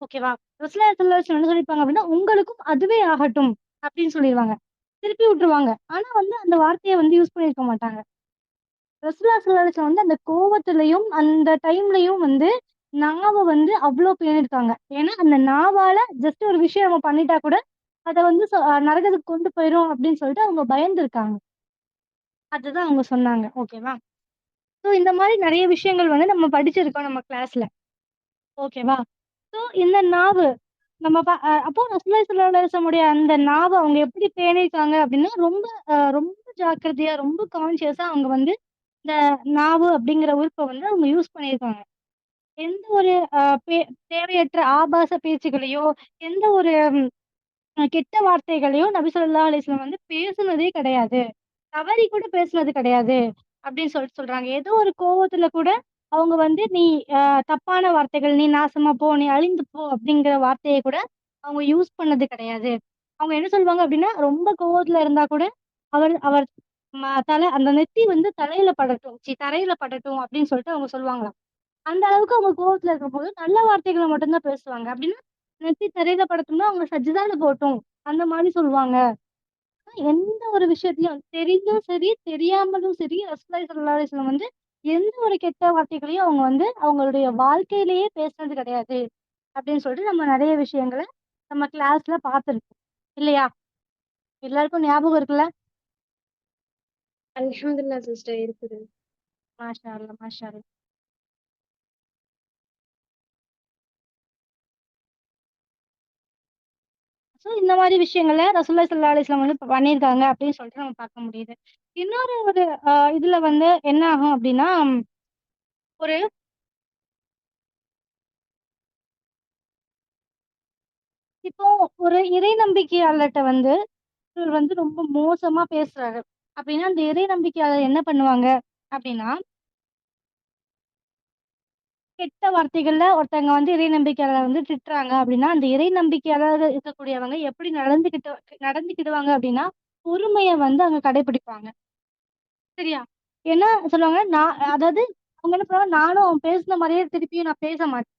ஓகேவா? ரசூலுல்லாஹி ஸல்லல்லாஹு அலைஹி வஸல்லம் என்ன சொல்லியிருப்பாங்க அப்டின்னா, "உங்களுக்கும் அதுவே ஆகட்டும்" அப்டின்னு சொல்லிருவாங்க. திருப்பி விட்டுருவாங்க. ஆனா வந்து அந்த வார்த்தைய வந்து யூஸ் பண்ணியிருக்க மாட்டாங்க. ரசூலுல்லாஹி ஸல்லல்லாஹு அலைஹி வஸல்லம் வந்து அந்த கோவத்திலயும், அந்த டைம்லயும் வந்து நாவ வந்து அவ்ளோ பேணியிருக்காங்க. ஏன்னா, அந்த நாவால ஜஸ்ட் ஒரு விஷயம் நம்ம பண்ணிட்டா கூட, அத வந்து நரகத்துக்கு கொண்டு போயிரும் அப்டின்னு சொல்லிட்டு அவங்க பயந்துருக்காங்க. அதுதான் அவங்க சொன்னாங்க. ஓகேவா? ஸோ இந்த மாரி நெறைய விஷயங்கள் வந்து நம்ம படிச்சிருக்கோம் நம்ம கிளாஸ்ல. ஓகேவா? ஸோ இந்த நாவு நம்ம அப்போ ரசூலுல்லாஹி ஸல்லல்லாஹு அலைஹி வஸல்லமுடைய அந்த நாவ அவங்க எப்படி பேணியிருக்காங்க அப்டின்னா, ரொம்ப ஜாக்கிரதையா, ரொம்ப கான்ஷியஸா அவங்க வந்து இந்த நாவு அப்படிங்கிற உறுப்ப வந்து அவங்க யூஸ் பண்ணியிருக்காங்க. எந்த ஒரு அ பே தேவையற்ற ஆபாச பேச்சுக்களையோ, எந்த ஒரு கெட்ட வார்த்தைகளையும் நபி ஸல்லல்லாஹு அலைஹி வஸல்லம் வந்து பேசுனதே கிடையாது. தவறி கூட பேசுனது கிடையாது. அப்படின்னு சொல்லிட்டு சொல்றாங்க. ஏதோ ஒரு கோவத்துல கூட அவங்க வந்து நீ அ தப்பான வார்த்தைகள், "நீ நாசமா போ, நீ அழிந்து போ" அப்படிங்கிற வார்த்தைய கூட அவங்க யூஸ் பண்ணது கிடையாது. அவங்க என்ன சொல்லுவாங்க அப்படின்னா, ரொம்ப கோவத்துல இருந்தா கூட, அவர் அவர் அந்த நெத்தி வந்து தலையில படட்டும். தரையில படட்டும் அப்படின்னு சொல்லிட்டு அவங்க சொல்லுவாங்களாம். அந்த அளவுக்கு அவங்க கோவத்துல இருக்கும்போது, நல்ல வார்த்தைகள மட்டும் தான் பேசுவாங்க. அப்படின்னா, நெத்தி தரையில படட்டும்னா அவங்க சஜ்ஜிதால போகட்டும். அந்த மாரி சொல்லுவாங்க. எந்த ஒரு விஷயத்தையும் தெரிஞ்சும் சரி, தெரியாமலும் சரி, ரசூலுல்லாஹி ஸல்லல்லாஹு அலைஹி வஸல்லம் வந்து எந்த ஒரு கெட்ட வார்த்தைகளையும் அவங்க வந்து அவங்களுடைய வாழ்க்கையிலேயே பேசினது கிடையாது. அப்படின்னு சொல்லிட்டு நம்ம நெறைய விஷயங்கள நம்ம கிளாஸ்ல பார்த்துருக்கோம். இல்லையா? எல்லாருக்கும் ஞாபகம் இருக்குல்ல? அல்ஹம்துலில்லாஹ் சிஸ்டர் இருக்குது. மாஷா அல்லாஹ், மாஷா அல்லாஹ். ஸோ இந்த மாரி விஷயங்கள ரசூலுல்லாஹி ஸல்லல்லாஹு அலைஹி வஸல்லம் வந்து பண்ணியிருக்காங்க அப்படின்னு சொல்லிட்டு நம்ம பார்க்க முடியுது. இன்னொரு ஒரு இதுல வந்து என்ன ஆகும் அப்படின்னா, ஒரு இப்போ ஒரு இறை நம்பிக்கையாளர்ட்ட வந்து ஒருத்தர் வந்து ரொம்ப மோசமா பேசுறாரு. அப்படின்னா, அந்த இறை நம்பிக்கையாளர் என்ன பண்ணுவாங்க அப்படின்னா, கெட்ட வார்த்தைகள்ல ஒருத்தங்க வந்து இறை நம்பிக்கையாளர வந்து திட்டுறாங்க அப்படின்னா, அந்த இறை நம்பிக்கையாளர் இருக்கக்கூடியவங்க எப்படி நடந்துக்கிடுவாங்க அப்படின்னா, பொறுமைய வந்து அங்க கடைபிடிப்பாங்க. சரியா? என்ன சொல்லுவாங்க, அதாவது அவங்க என்ன பண்ணுவாங்க, நானும் அவன் பேசின மாரியே திருப்பியும் நான்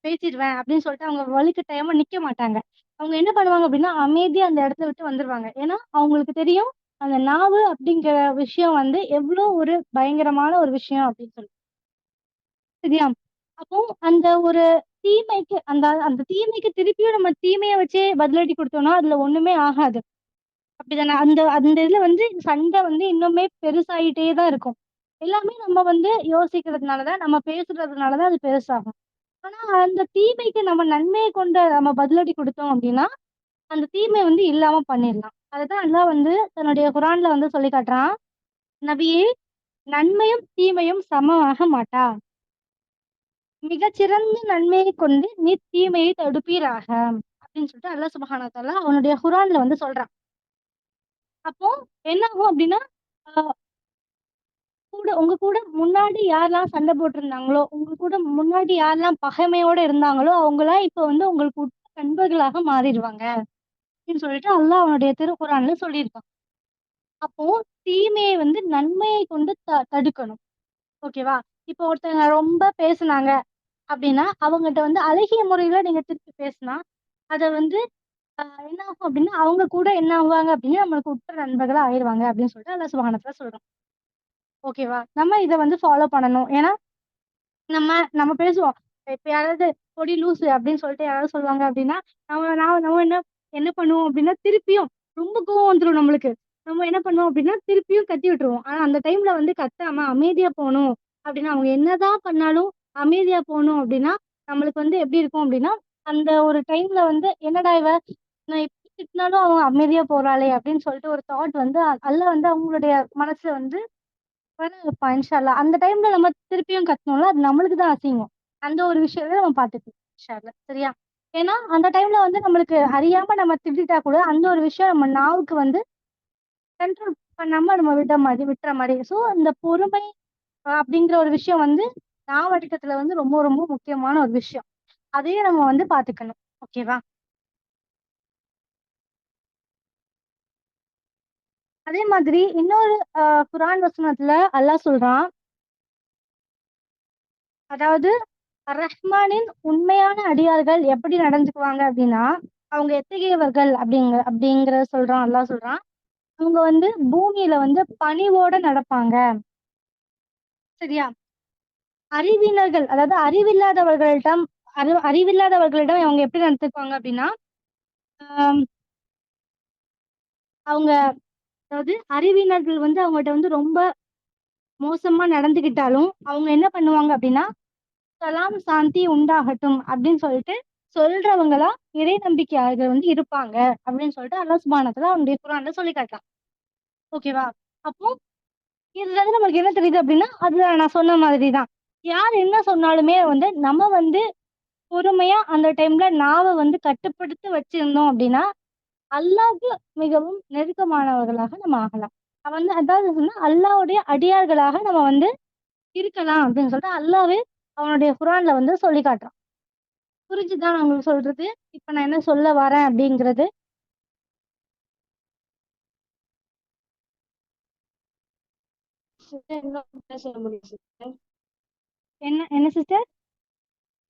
பேசிருவேன் அப்படின்னு சொல்லிட்டு அவங்க வலுக்கட்டாயமா நிக்க மாட்டாங்க. அவங்க என்ன பண்ணுவாங்க அப்படின்னா, அமைதியா அந்த இடத்த விட்டு வந்துருவாங்க. ஏன்னா, அவங்களுக்கு தெரியும், அந்த நாவு அப்படிங்கிற விஷயம் வந்து எவ்ளோ ஒரு பயங்கரமான ஒரு விஷயம் அப்படின்னு சொல்லி. சரியா? அப்போ அந்த ஒரு தீமைக்கு அந்த அந்த தீமைக்கு திருப்பியும் நம்ம தீமைய வச்சே பதிலடி குடுத்தோம்னா, அதுல ஒண்ணுமே ஆகாது. அப்படிதானே? அந்த அந்த இதுல வந்து சண்டை வந்து இன்னுமே பெருசாயிட்டே தான் இருக்கும். எல்லாமே நம்ம வந்து யோசிக்கிறதுனால தான், நம்ம பேசுறதுனால தான் அது பெருசாகும். ஆனா அந்த தீமைக்கு நம்ம நன்மையை கொண்டு நம்ம பதிலடி கொடுத்தோம் அப்படின்னா அந்த தீமை வந்து இல்லாம பண்ணிடலாம். அதுதான் அல்லாஹ் வந்து தன்னுடைய குரான்ல வந்து சொல்லி காட்டுறான், நபியே நன்மையும் தீமையும் சமமாக மாட்டா, மிகச்சிறந்த நன்மையை கொண்டு நீ தீமையை தடுப்பீராக அப்படின்னு சொல்லிட்டு அல்லாஹ் சுப்ஹானஹு வ தஆலா அவனுடைய குரான்ல வந்து சொல்றான். அப்போ என்ன ஆகும் அப்படின்னா உங்க கூட முன்னாடி யாரெல்லாம் சண்டை போட்டிருந்தாங்களோ, உங்க கூட முன்னாடி யாரெல்லாம் பகைமையோட இருந்தாங்களோ, அவங்கலாம் இப்ப வந்து உங்களுக்கு உற்ற நண்பர்களாக மாறிடுவாங்க. அப்படின்னு சொல்லிட்டு அல்லாஹ் அவனுடைய திருக்குறான்ல சொல்லியிருக்கான். அப்போ தீமையை வந்து நன்மையை கொண்டு தடுக்கணும். ஓகேவா? இப்போ ஒருத்தங்க ரொம்ப பேசுனாங்க அப்படின்னா, அவங்கட்ட வந்து அழகிய முறையில நீங்க திருப்பி பேசினா, அத வந்து என்ன ஆகும் அப்படின்னா, அவங்க கூட என்ன ஆவாங்க அப்படின்னா, நம்மளுக்கு உற்ற நண்பர்களா ஆயிருவாங்க அப்படின்னு சொல்லிட்டு அல்லாஹ் சுப்ஹானஹு வ தஆலா சொல்றான். ஓகேவா? நம்ம இத வந்து ஃபாலோ பண்ணணும். ஏன்னா நம்ம நம்ம பேசுவோம். இப்ப யாராவது "பொடி லூசு" அப்படின்னு சொல்லிட்டு யாராவது சொல்லுவாங்க அப்படின்னா, நம்ம என்ன என்ன பண்ணுவோம் அப்படின்னா, திருப்பியும் ரொம்ப கோவம் வந்துரும் நம்மளுக்கு. நம்ம என்ன பண்ணுவோம் அப்படின்னா, திருப்பியும் கத்தி விட்டுருவோம். ஆனா அந்த டைம்ல வந்து கத்தாம அமைதியா போணும் அப்படின்னா, அவங்க என்னதான் பண்ணாலும் அமைதியா போணும் அப்படின்னா, நம்மளுக்கு வந்து எப்படி இருக்கும் அப்படின்னா, அந்த ஒரு டைம்ல வந்து "என்னடா இவ! நான் எப்படி திட்டினாலும் அவ அமைதியா போறாளே!" அப்படின்னு சொல்லிட்டு ஒரு தாட் வந்து அல்லாஹ் வந்து அவங்களுடைய மனசுல வந்து இருப்பா இன்ஷா அல்லாஹ். அந்த டைம்ல நம்ம திருப்பியும் கத்துனோம்ல, அது நம்மளுக்கு தான் அசிங்கம். அந்த ஒரு விஷயத்த நம்ம பார்த்துக்கணும் இன்ஷா அல்லாஹ். சரியா? ஏன்னா, அந்த டைம்ல வந்து நம்மளுக்கு அறியாம நம்ம திட்டிட்டா கூட, அந்த ஒரு விஷயம் நம்ம நாவுக்கு வந்து கண்ட்ரோல் பண்ணாம நம்ம விட்டுற மாரி. ஸோ, இந்த பொறுமை அப்படிங்கிற ஒரு விஷயம் வந்து நாவடக்கத்துல வந்து ரொம்ப ரொம்ப முக்கியமான ஒரு விஷயம். அதையும் நம்ம வந்து பார்த்துக்கணும். ஓகேவா? அதே மாதிரி இன்னொரு குர்ஆன் வசனத்துல அல்லாஹ் சொல்றான். அதாவது ரஹ்மானின் உண்மையான அடியார்கள் எப்படி நடந்துக்குவாங்க அப்படின்னா, அவங்க எத்தகையவர்கள் அப்படிங்கிறத சொல்றான் அல்லாஹ் சொல்றான். அவங்க வந்து பூமியில வந்து பணிவோட நடப்பாங்க. சரியா? அறிவினர்கள் அதாவது அறிவில்லாதவர்களிடம் அவங்க எப்படி நடந்துக்குவாங்க அப்படின்னா, ஆம் அவங்க அதாவது அறிவினர்கள் வந்து அவங்கட்ட வந்து ரொம்ப மோசமா நடந்துக்கிட்டாலும், அவங்க என்ன பண்ணுவாங்க அப்படின்னா, "சலாம் சாந்தி உண்டாகட்டும்" அப்படின்னு சொல்லிட்டு சொல்றவங்களா இறை நம்பிக்கையாளர்கள் வந்து இருப்பாங்க. அப்படின்னு சொல்லிட்டு அல்லாஹ் சுப்ஹானஹு வ தஆலா அவனுடைய குர்ஆன்ல சொல்லி காட்டுறான். ஓகேவா? அப்போ இதுல இருந்து நம்மளுக்கு என்ன தெரியுது அப்படின்னா, அதுல நான் சொன்ன மாதிரி தான். யார் என்ன சொன்னாலுமே வந்து நம்ம வந்து பொறுமையா அந்த டைம்ல நாவ வந்து கட்டுப்படுத்தி வச்சிருந்தோம் அப்படின்னா, அல்லாஹ்க்கு மிகவும் நெருக்கமானவர்களாக நம்ம ஆகலாம். வந்து அதாவது சொன்னா அல்லாஹ்வுடைய அடியார்களாக நம்ம வந்து இருக்கலாம் அப்படின்னு சொல்லிட்டு அல்லாஹ்வே அவனுடைய குர்ஆன்ல வந்து சொல்லி காட்டுறான். புரிஞ்சுதா நான் உங்களுக்கு சொல்றது? இப்ப நான் என்ன சொல்ல வரேன் அப்படிங்கிறது? சிஸ்டர் இன்னொரு தடவை சொல்ல முடியும் சிஸ்டர்? என்ன என்ன சிஸ்டர்?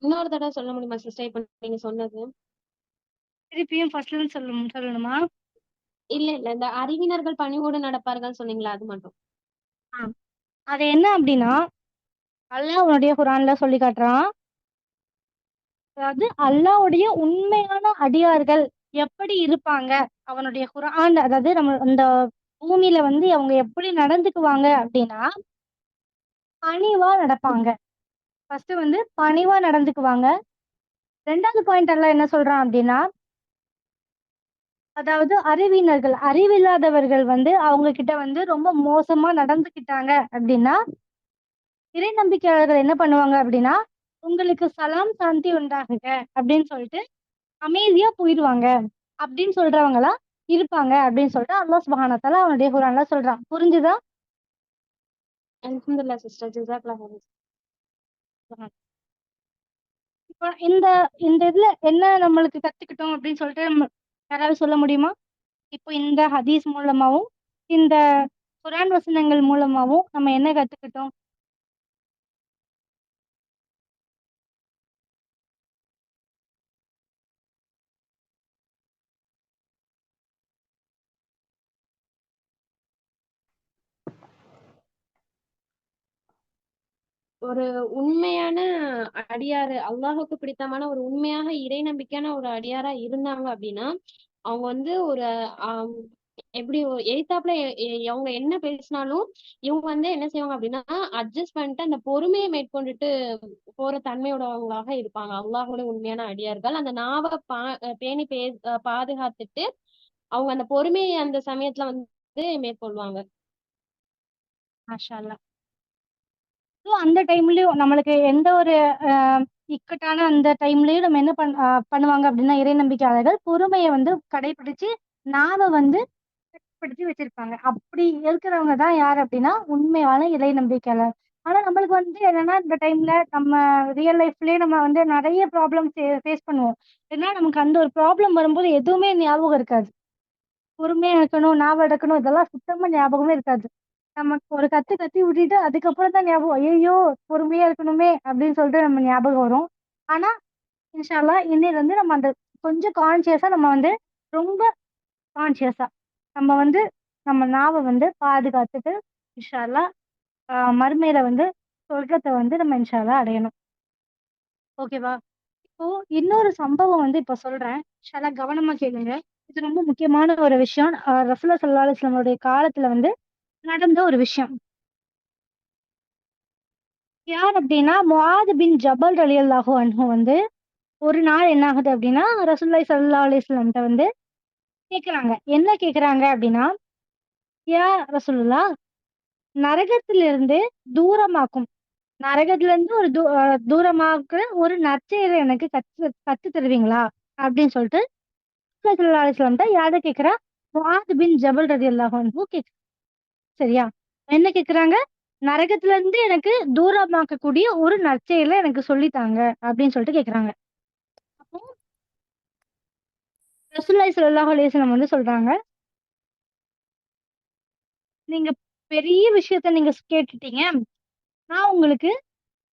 இன்னொரு தடவை சொல்ல முடியுமா சிஸ்டர் இப்ப நீங்க சொன்னது? திருப்பியும் ஃபர்ஸ்ட்ல இருந்து சொல்லணுமா? இல்ல இல்ல இந்த அறிவினர்கள் பணிவோடு நடப்பார்கள் சொன்னீங்களா அது மட்டும். ஆ. அது என்ன அப்படின்னா, அல்லாஹ் அவனுடைய குர்ஆன்ல சொல்லி காட்டுறான். அதாவது அல்லாஹ்வுடைய உண்மையான அடியார்கள் எப்படி இருப்பாங்க? அவனுடைய குர்ஆன் அதாவது நம்ம அந்த பூமியில வந்து அவங்க எப்படி நடந்துக்குவாங்க அப்படின்னா, பணிவா நடப்பாங்க. ஃபர்ஸ்ட் வந்து பணிவா நடந்துக்குவாங்க. 2வது பாயிண்ட் அல்லாஹ் என்ன சொல்றான் அப்படின்னா, அதாவது அறிவில்லாதவர்கள் வந்து அவங்க கிட்ட வந்து ரொம்ப மோசமா நடந்துக்கிட்டாங்க அப்படின்னா, இறை நம்பிக்கையாளர்கள் என்ன பண்ணுவாங்க அப்படின்னா, உங்களுக்கு சலாம் சாந்தி உண்டாகுக அப்படின்னு சொல்லிட்டு அமைதியா போயிருவாங்க. அப்படின்னு சொல்றவங்களா இருப்பாங்க அப்படின்னு சொல்லிட்டு அல்லாஹ் சுப்ஹானஹு வ தஆலா அவனுடைய குர்ஆன்ல சொல்றான். புரிஞ்சுதா? அல்ஹம்துலில்லாஹ் சிஸ்டர். ஜஸாக்கல்லாஹ் ஹைரன். இப்ப இந்த இந்த இதுல என்ன நம்மளுக்கு கத்துக்கிட்டோம் அப்படின்னு சொல்லிட்டு யாராவது சொல்ல முடியுமா? இப்போ இந்த ஹதீஸ் மூலமாவும், இந்த குர்ஆன் வசனங்கள் மூலமாவும் நம்ம என்ன கத்துக்கிட்டோம்? ஒரு உண்மையான அடியாரு அல்லாஹுக்கு பிடித்தமான ஒரு உண்மையாக இறை நம்பிக்கையான ஒரு அடியாரா இருந்தாங்க அப்படின்னா அவங்க வந்து ஒரு ஆம், எப்படி எய்த்தாப்புல அவங்க என்ன பேசினாலும் இவங்க வந்து என்ன செய்வாங்க அப்படின்னா அட்ஜஸ்ட் பண்ணிட்டு அந்த பொறுமையை மேற்கொண்டுட்டு போற தன்மையுடையவங்களாக இருப்பாங்க. அல்லாஹ்வோட உண்மையான அடியார்கள் அந்த நாவை பேணி பாதுகாத்துட்டு அவங்க அந்த பொறுமையை அந்த சமயத்துல வந்து மேற்கொள்வாங்க. மாஷா அல்லாஹ். ஸோ அந்த டைம்லயும் நம்மளுக்கு எந்த ஒரு இக்கட்டான அந்த டைம்லயும் நம்ம என்ன பண்ணுவாங்க அப்படின்னா, இறை நம்பிக்கையாளர்கள் பொறுமையை வந்து கடைபிடிச்சு நாவை வந்து கட்டுப்படுத்தி வச்சிருப்பாங்க. அப்படி இருக்கிறவங்க தான் யார் அப்படின்னா உண்மையான இறை நம்பிக்கையாளர். ஆனா நம்மளுக்கு வந்து என்னன்னா இந்த டைம்ல நம்ம ரியல் லைஃப்லயே நம்ம வந்து நிறைய ப்ராப்ளம் ஃபேஸ் பண்ணுவோம். ஏன்னா நமக்கு அந்த ஒரு ப்ராப்ளம் வரும்போது எதுவுமே ஞாபகம் இருக்காது. பொறுமையா இருக்கணும், ஞாபகம் அடக்கணும் இதெல்லாம் சுத்தமா ஞாபகமே இருக்காது. நமக்கு ஒரு கத்து கத்தி விட்டுட்டு அதுக்கப்புறம் தான் ஞாபகம், ஐயையோ! பொறுமையா இருக்கணுமே அப்படின்னு சொல்லிட்டு நம்ம ஞாபகம் வரும். ஆனா, இன்ஷா அல்லாஹ் இன்னையிலருந்து நம்ம அந்த கொஞ்சம் கான்ஷியஸா நம்ம வந்து ரொம்ப கான்ஷியஸா நம்ம வந்து நம்ம நாவ வந்து பாதுகாத்துட்டு இன்ஷா அல்லாஹ் மறுமையில வந்து சொர்க்கத்த வந்து நம்ம இன்ஷா அல்லாஹ் அடையணும். ஓகேவா? இப்போ இன்னொரு சம்பவம் வந்து இப்ப சொல்றேன். இன்ஷா அல்லாஹ் கவனமா கேளுங்க. இது ரொம்ப முக்கியமான ஒரு விஷயம். ரசூலுல்லாஹி ஸல்லல்லாஹு அலைஹி வஸல்லம் உடைய காலத்துல வந்து நடந்த ஒரு விஷயம். யார் அப்படின்னா, முஆத் பின் ஜபல் ரலியல்லாஹு அன்ஹு வந்து ஒரு நாள் என்ன ஆகுது அப்படின்னா, ரசூலுல்லாஹி ஸல்லல்லாஹு அலைஹி வஸல்லம்ட்ட வந்து கேட்குறாங்க. என்ன கேட்குறாங்க அப்படின்னா, "யா ரசூலுல்லாஹ் நரகத்திலிருந்து தூரமாக்கும். நரகத்திலிருந்து ஒரு தூரமாக்குற ஒரு நற்செயலை எனக்கு கத்து தருவீங்களா?" அப்படின்னு சொல்லிட்டு ரசூலுல்லாஹி ஸல்லல்லாஹு அலைஹி வஸல்லம்ட்ட யார்ட்ட கேட்கிறா? முஆத் பின் ஜபல் ரலியல்லாஹு அன்ஹு சரியா? என்ன கேட்குறாங்க? "நரகத்திலிருந்து எனக்கு தூரமாக்கக்கூடிய ஒரு நற்செயல எனக்கு சொல்லி தாங்க" அப்படின்னு சொல்லிட்டு கேட்குறாங்க. அப்போ ரசூலுல்லாஹி ஸல்லல்லாஹு அலைஹி வஸல்லம் வந்து சொல்றாங்க, "நீங்க பெரிய விஷயத்த நீங்க கேட்டுட்டீங்க. நான் உங்களுக்கு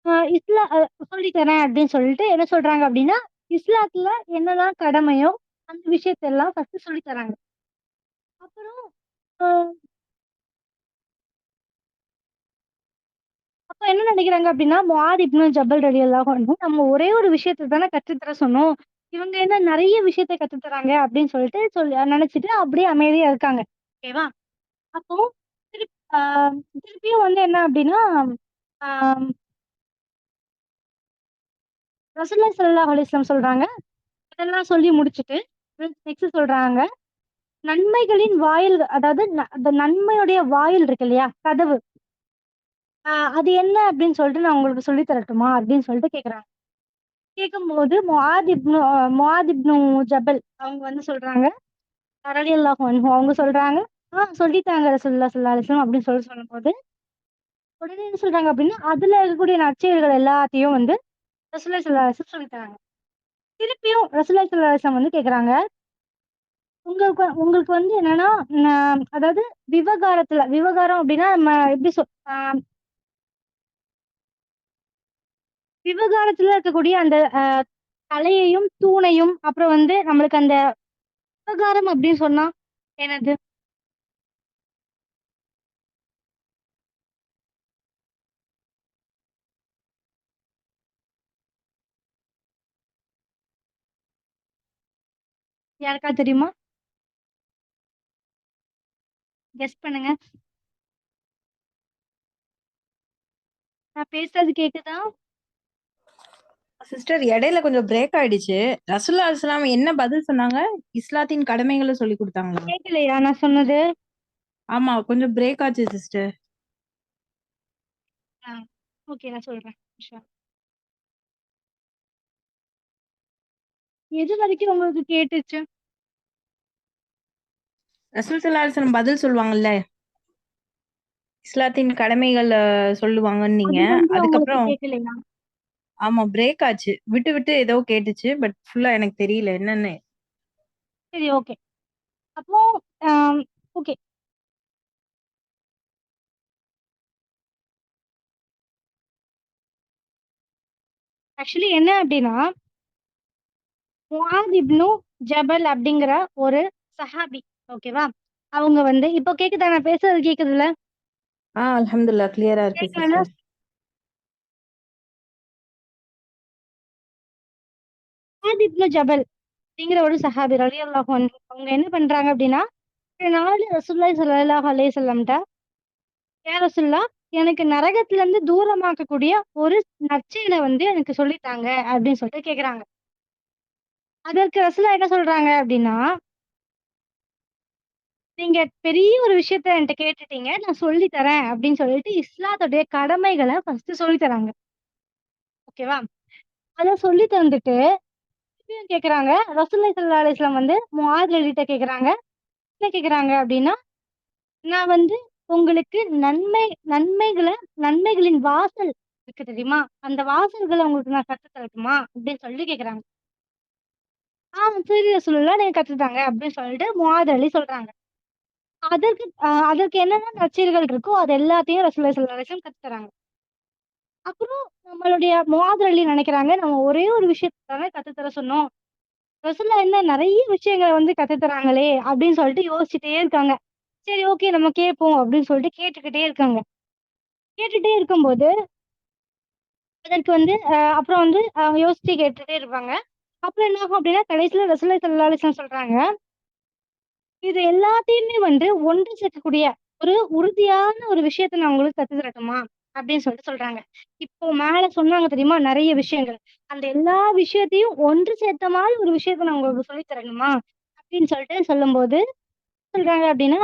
அ இஸ்லா அ சொல்லி தரேன்" அப்படின்னு சொல்லிட்டு என்ன சொல்றாங்க அப்படின்னா, இஸ்லாத்துல என்னலாம் கடமையோ அந்த விஷயத்தெல்லாம் ஃபர்ஸ்ட்டு சொல்லி தராங்க. அப்புறம் அ அப்ப என்ன நினைக்கிறாங்க அப்படின்னா, முஆத் இப்னு ஜபல் ரலியல்லாஹு அன்ஹு நம்ம ஒரே ஒரு விஷயத்த தானே கத்து தர சொன்னோம். இவங்க என்ன நெறைய விஷயத்த கத்து தராங்க அப்படின்னு சொல்லிட்டு நினைச்சுட்டு அப்படியே அமைதியா இருக்காங்க. ஓகேவா? அப்போ திருப் ஆ திருப்பியும் வந்து என்ன அப்படின்னா, ஆ ரசூலுல்லாஹி ஸல்லல்லாஹு அலைஹி வஸல்லம் சொல்றாங்க. இதெல்லாம் சொல்லி முடிச்சுட்டு, நெக்ஸ்ட் சொல்றாங்க, நன்மைகளின் வாயில் அதாவது அந்த நன்மையுடைய வாயில் இருக்கு இல்லையா? கதவு. அது என்ன அப்படின்னு சொல்லிட்டு நான் உங்களுக்கு சொல்லி தரட்டுமா? அப்படின்னு சொல்லிட்டு கேட்குறாங்க. கேட்கும்போது முஆத் இப்னு ஜபல் அவங்க வந்து சொல்றாங்க, ரலியல்லாஹு அன்ஹு அவங்க சொல்றாங்க, சொல்லித்தாங்க ரசூலுல்லாஹி ஸல்லல்லாஹு அலைஹி வஸல்லம் அப்படின்னு சொல்லும்போது, உடனே என்ன சொல்றாங்க அப்படின்னா, அதுல இருக்கக்கூடிய நற்செயல்கள் எல்லாத்தையும் வந்து ரசூலுல்லாஹி ஸல்லல்லாஹு அலைஹி வஸல்லம் சொல்லி தராங்க. திருப்பியும் ரசூலுல்லாஹி ஸல்லல்லாஹு அலைஹி வஸல்லம் வந்து கேட்குறாங்க, உங்களுக்கு உங்களுக்கு வந்து என்னன்னா, அதாவது விவகாரம் அப்படின்னா நம்ம எப்படி விவகாரத்துல இருக்கக்கூடிய அந்த தலையையும், தூணையும் அப்புறம் வந்து நம்மளுக்கு அந்த விவகாரம் அப்படின்னு சொன்னா என்னது? யாருக்காவது தெரியுமா? கெஸ் பண்ணுங்க. நான் பேசுறது கேக்குதா? சிஸ்டர் இடையில கொஞ்சம் பிரேக் ஆயிடுச்சு. ரசூலுல்லாஹி அலைஹி வஸல்லம் என்ன பதில் சொன்னாங்க? இஸ்லாத்தின் கடமைகள சொல்லிக் குடுத்தாங்களா? கேக்கலையா நான் சொன்னது? ஆமா, கொஞ்சம் பிரேக் ஆச்சு சிஸ்டர். ஆ. ஓகே நான் சொல்றேன். எது வரைக்கும் உங்களுக்கு கேட்டுச்சு? ரசூல் ஸல்லல்லாஹு அலைஹி வஸல்லம் பதில் சொல்லுவாங்கல்ல, இஸ்லாத்தின் கடமைகள சொல்லுவாங்கன்னீங்க. அது வந்து உங்களுக்கு அதுக்கப்புறம் கேக்கலையா? ஆமா பிரேக் ஆச்சு. விட்டு விட்டு ஏதோ கேட்டுச்சு. பட் ஃபுல்லா எனக்கு தெரியல என்னன்னு. சரி ஓகே. அப்போ ஆம், ஓகே. ஆக்சுவலி என்ன அப்டின்னா, முஆத் இப்னு ஜபல் அப்படிங்கிற ஒரு சஹாபி. ஓகேவா? அவங்க வந்து இப்போ கேக்குதா? நான் பேசுறது கேக்குதுல்ல? அல்ஹம்துலில்லாஹ் கிளியரா இருக்கு கேக்கலன்னா சிஸ்டர். முஆத் இப்னு ஜபல் அப்படிங்கிற ஒரு சஹாபி ரலியல்லாஹு அன்ஹு. அவங்க என்ன பண்றாங்க அப்படின்னா, ஒரு நாள் ரசூலுல்லாஹி ஸல்லல்லாஹு அலைஹி வஸல்லம்ட்ட, "யா ரசூலல்லாஹ், எனக்கு நரகத்துல இருந்து தூரமாக்கக்கூடிய ஒரு நற்செயல வந்து எனக்கு சொல்லி தாங்க" அப்படின்னு சொல்லிட்டு கேக்குறாங்க. அதற்கு ரசூலுல்லாஹ் என்ன சொல்றாங்க அப்படின்னா, "நீங்க பெரிய ஒரு விஷயத்த என்ட்ட கேட்டுட்டீங்க. நான் சொல்லி தரேன்" அப்படின்னு சொல்லிட்டு இஸ்லாத்துடைய கடமைகள ஃபர்ஸ்ட் சொல்லி தராங்க. ஓகேவா? அத சொல்லி தந்துட்டு திருப்பியும் கேக்குறாங்க. ரசூலுல்லாஹி ஸல்லல்லாஹு அலைஹி வஸல்லம் வந்து முஆத் அலிட்ட கேக்குறாங்க. என்ன கேக்குறாங்க அப்படின்னா, "நான் வந்து உங்களுக்கு நன்மைகள நன்மைகளின் வாசல் இருக்கு தெரியுமா? அந்த வாசல்கள உங்களுக்கு நான் கத்து தரட்டுமா?" அப்படின்னு சொல்லிட்டு கேக்குறாங்க. சரி ரசூலுல்லாஹ், நீங்க கத்து தாங்க" அப்படின்னு சொல்லிட்டு முஆத் அலி சொல்றாங்க. அதற்கு என்னென்ன நற்செயல்கள் இருக்கோ அது எல்லாத்தையும் ரசூலுல்லாஹி ஸல்லல்லாஹு அலைஹி வஸல்லம் கத்து தராங்க. அப்புறம் நம்மளுடைய முஆத் அலி நெனைக்கிறாங்க, நம்ம ஒரே ஒரு விஷயத்த தானே கத்து தர சொன்னோம். ரசூலுல்லாஹ் என்ன நெறைய விஷயங்கள வந்து கத்து தராங்களே! அப்படின்னு சொல்லிட்டு யோசிச்சுட்டே இருக்காங்க. சரி, ஓகே, நம்ம கேட்போம் அப்படின்னு சொல்லிட்டு கேட்டுக்கிட்டே இருக்காங்க. கேட்டுட்டே இருக்கும்போது, அதற்கு வந்து அப்புறம் வந்து யோசிச்சு கேட்டுட்டே இருப்பாங்க. அப்புறம் என்ன ஆகும் அப்படின்னா, கடைசியில ரசூலுல்லாஹி ஸல்லல்லாஹு அலைஹி வஸல்லம் சொல்றாங்க, "இது எல்லாத்தையுமே வந்து ஒன்று சேர்க்கக்கூடிய ஒரு உறுதியான ஒரு விஷயத்த நான் உங்களுக்கு கத்து தரட்டுமா?" அப்படின்னு சொல்லிட்டு சொல்றாங்க. இப்போ மேல சொன்னாங்க தெரியுமா? நெறைய விஷயங்கள். அந்த எல்லா விஷயத்தையும் ஒன்று சேர்த்த மாரி ஒரு விஷயத்த நான் உங்களுக்கு சொல்லி தரணுமா? அப்படின்னு சொல்லிட்டு சொல்லும்போது, சொல்றாங்க அப்படின்னா,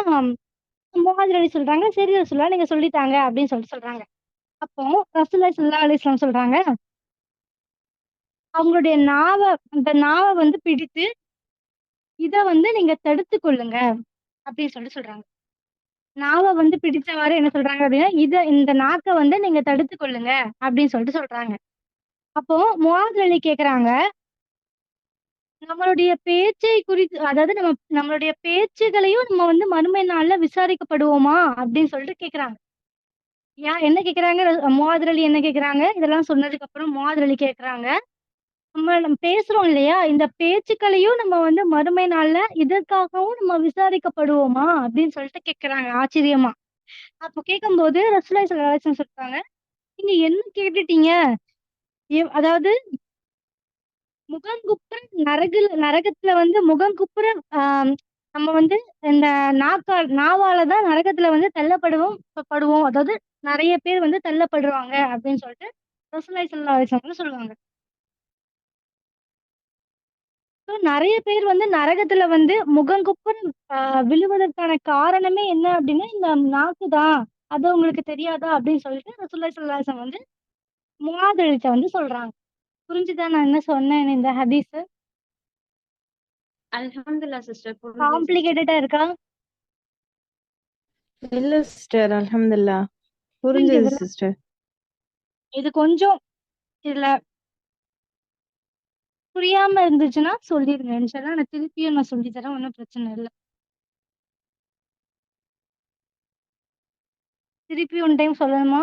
முஹாஜிர் அலி சொல்றாங்க, "சரி ரசூலல்லாஹ், நீங்க சொல்லி தாங்க" அப்படின்னு சொல்லிட்டு சொல்றாங்க. அப்போ ரசூலுல்லாஹி ஸல்லல்லாஹு அலைஹி வஸல்லம் சொல்றாங்க, அவங்களுடைய அந்த நாவ வந்து பிடித்து, "இத வந்து நீங்க தடுத்துக் கொள்ளுங்க" அப்படின்னு சொல்லிட்டு சொல்றாங்க. நாவ வந்து பிடித்தவாறு என்ன சொல்றாங்க அப்படின்னா, இந்த நாக்க வந்து நீங்க தடுத்துக் கொள்ளுங்க" அப்படின்னு சொல்லிட்டு சொல்றாங்க. அப்போ முஆத் அலி கேக்குறாங்க, நம்மளுடைய பேச்சை குறித்து, அதாவது நம்மளுடைய பேச்சுகளையும் நம்ம வந்து மறுமை நாள்ல விசாரிக்கப்படுவோமா? அப்படின்னு சொல்லிட்டு கேக்குறாங்க. என்ன கேக்குறாங்க? முஆத் அலி என்ன கேக்குறாங்க? இதெல்லாம் சொன்னதுக்கு அப்புறம் முஆத் அலி கேக்குறாங்க, நம்ம பேசுறோம் இல்லையா? இந்த பேச்சுக்களையும் நம்ம வந்து மறுமை நாள்ல இதற்காகவும் நம்ம விசாரிக்கப்படுவோமா? அப்படின்னு சொல்லிட்டு கேட்கறாங்க ஆச்சரியமா. அப்போ கேட்கும்போது ரசூலுல்லாஹி ஸல்லல்லாஹு அலைஹி வஸல்லம் சொல்றாங்க, "நீங்க என்ன கேட்டுட்டீங்க? அதாவது முகங்குப்புற நரகத்துல வந்து முகங்குப்புற ஆ நம்ம வந்து இந்த நாவால தான் நரகத்துல வந்து படுவோம். அதாவது நெறைய பேர் வந்து தள்ளப்படுவாங்க" அப்படின்னு சொல்லிட்டு ரசூலுல்லாஹி ஸல்லல்லாஹு அலைஹி வஸல்லம் சொல்லுவாங்க. நெறைய பேர் வந்து நரகத்துல வந்து முகங்குப்புற ஆ விழுவதற்கான காரணமே என்ன அப்டின்னா, இந்த நாக்கு தான். அது உங்களுக்கு தெரியாதா? அப்டின்னு சொல்லிட்டு ரசூலுல்லாஹி ஸல்லல்லாஹு அலைஹி வஸல்லம் வந்து முஆத் அலிட்ட வந்து சொல்றாங்க. புரிஞ்சுதா நான் என்ன சொன்னேன்னு இந்த ஹதீஸு? அல்ஹம்துலில்லாஹ் சிஸ்டர், புரிஞ்சுது சிஸ்டர். காம்ப்ளிகேட்டடா இருக்கா? இல்ல சிஸ்டர், அல்ஹம்துலில்லாஹ் புரிஞ்சது புரிஞ்சதுல? சிஸ்டர். இது கொஞ்சம் இதுல புரியாம இருந்துச்சுன்னா சொல்லிருங்க. இன்ஷா நான் திருப்பியும் சொல்லி தரேன். ஒண்ணும் பிரச்சனை இல்ல. திருப்பி ஒன் டைம் சொல்லணுமா?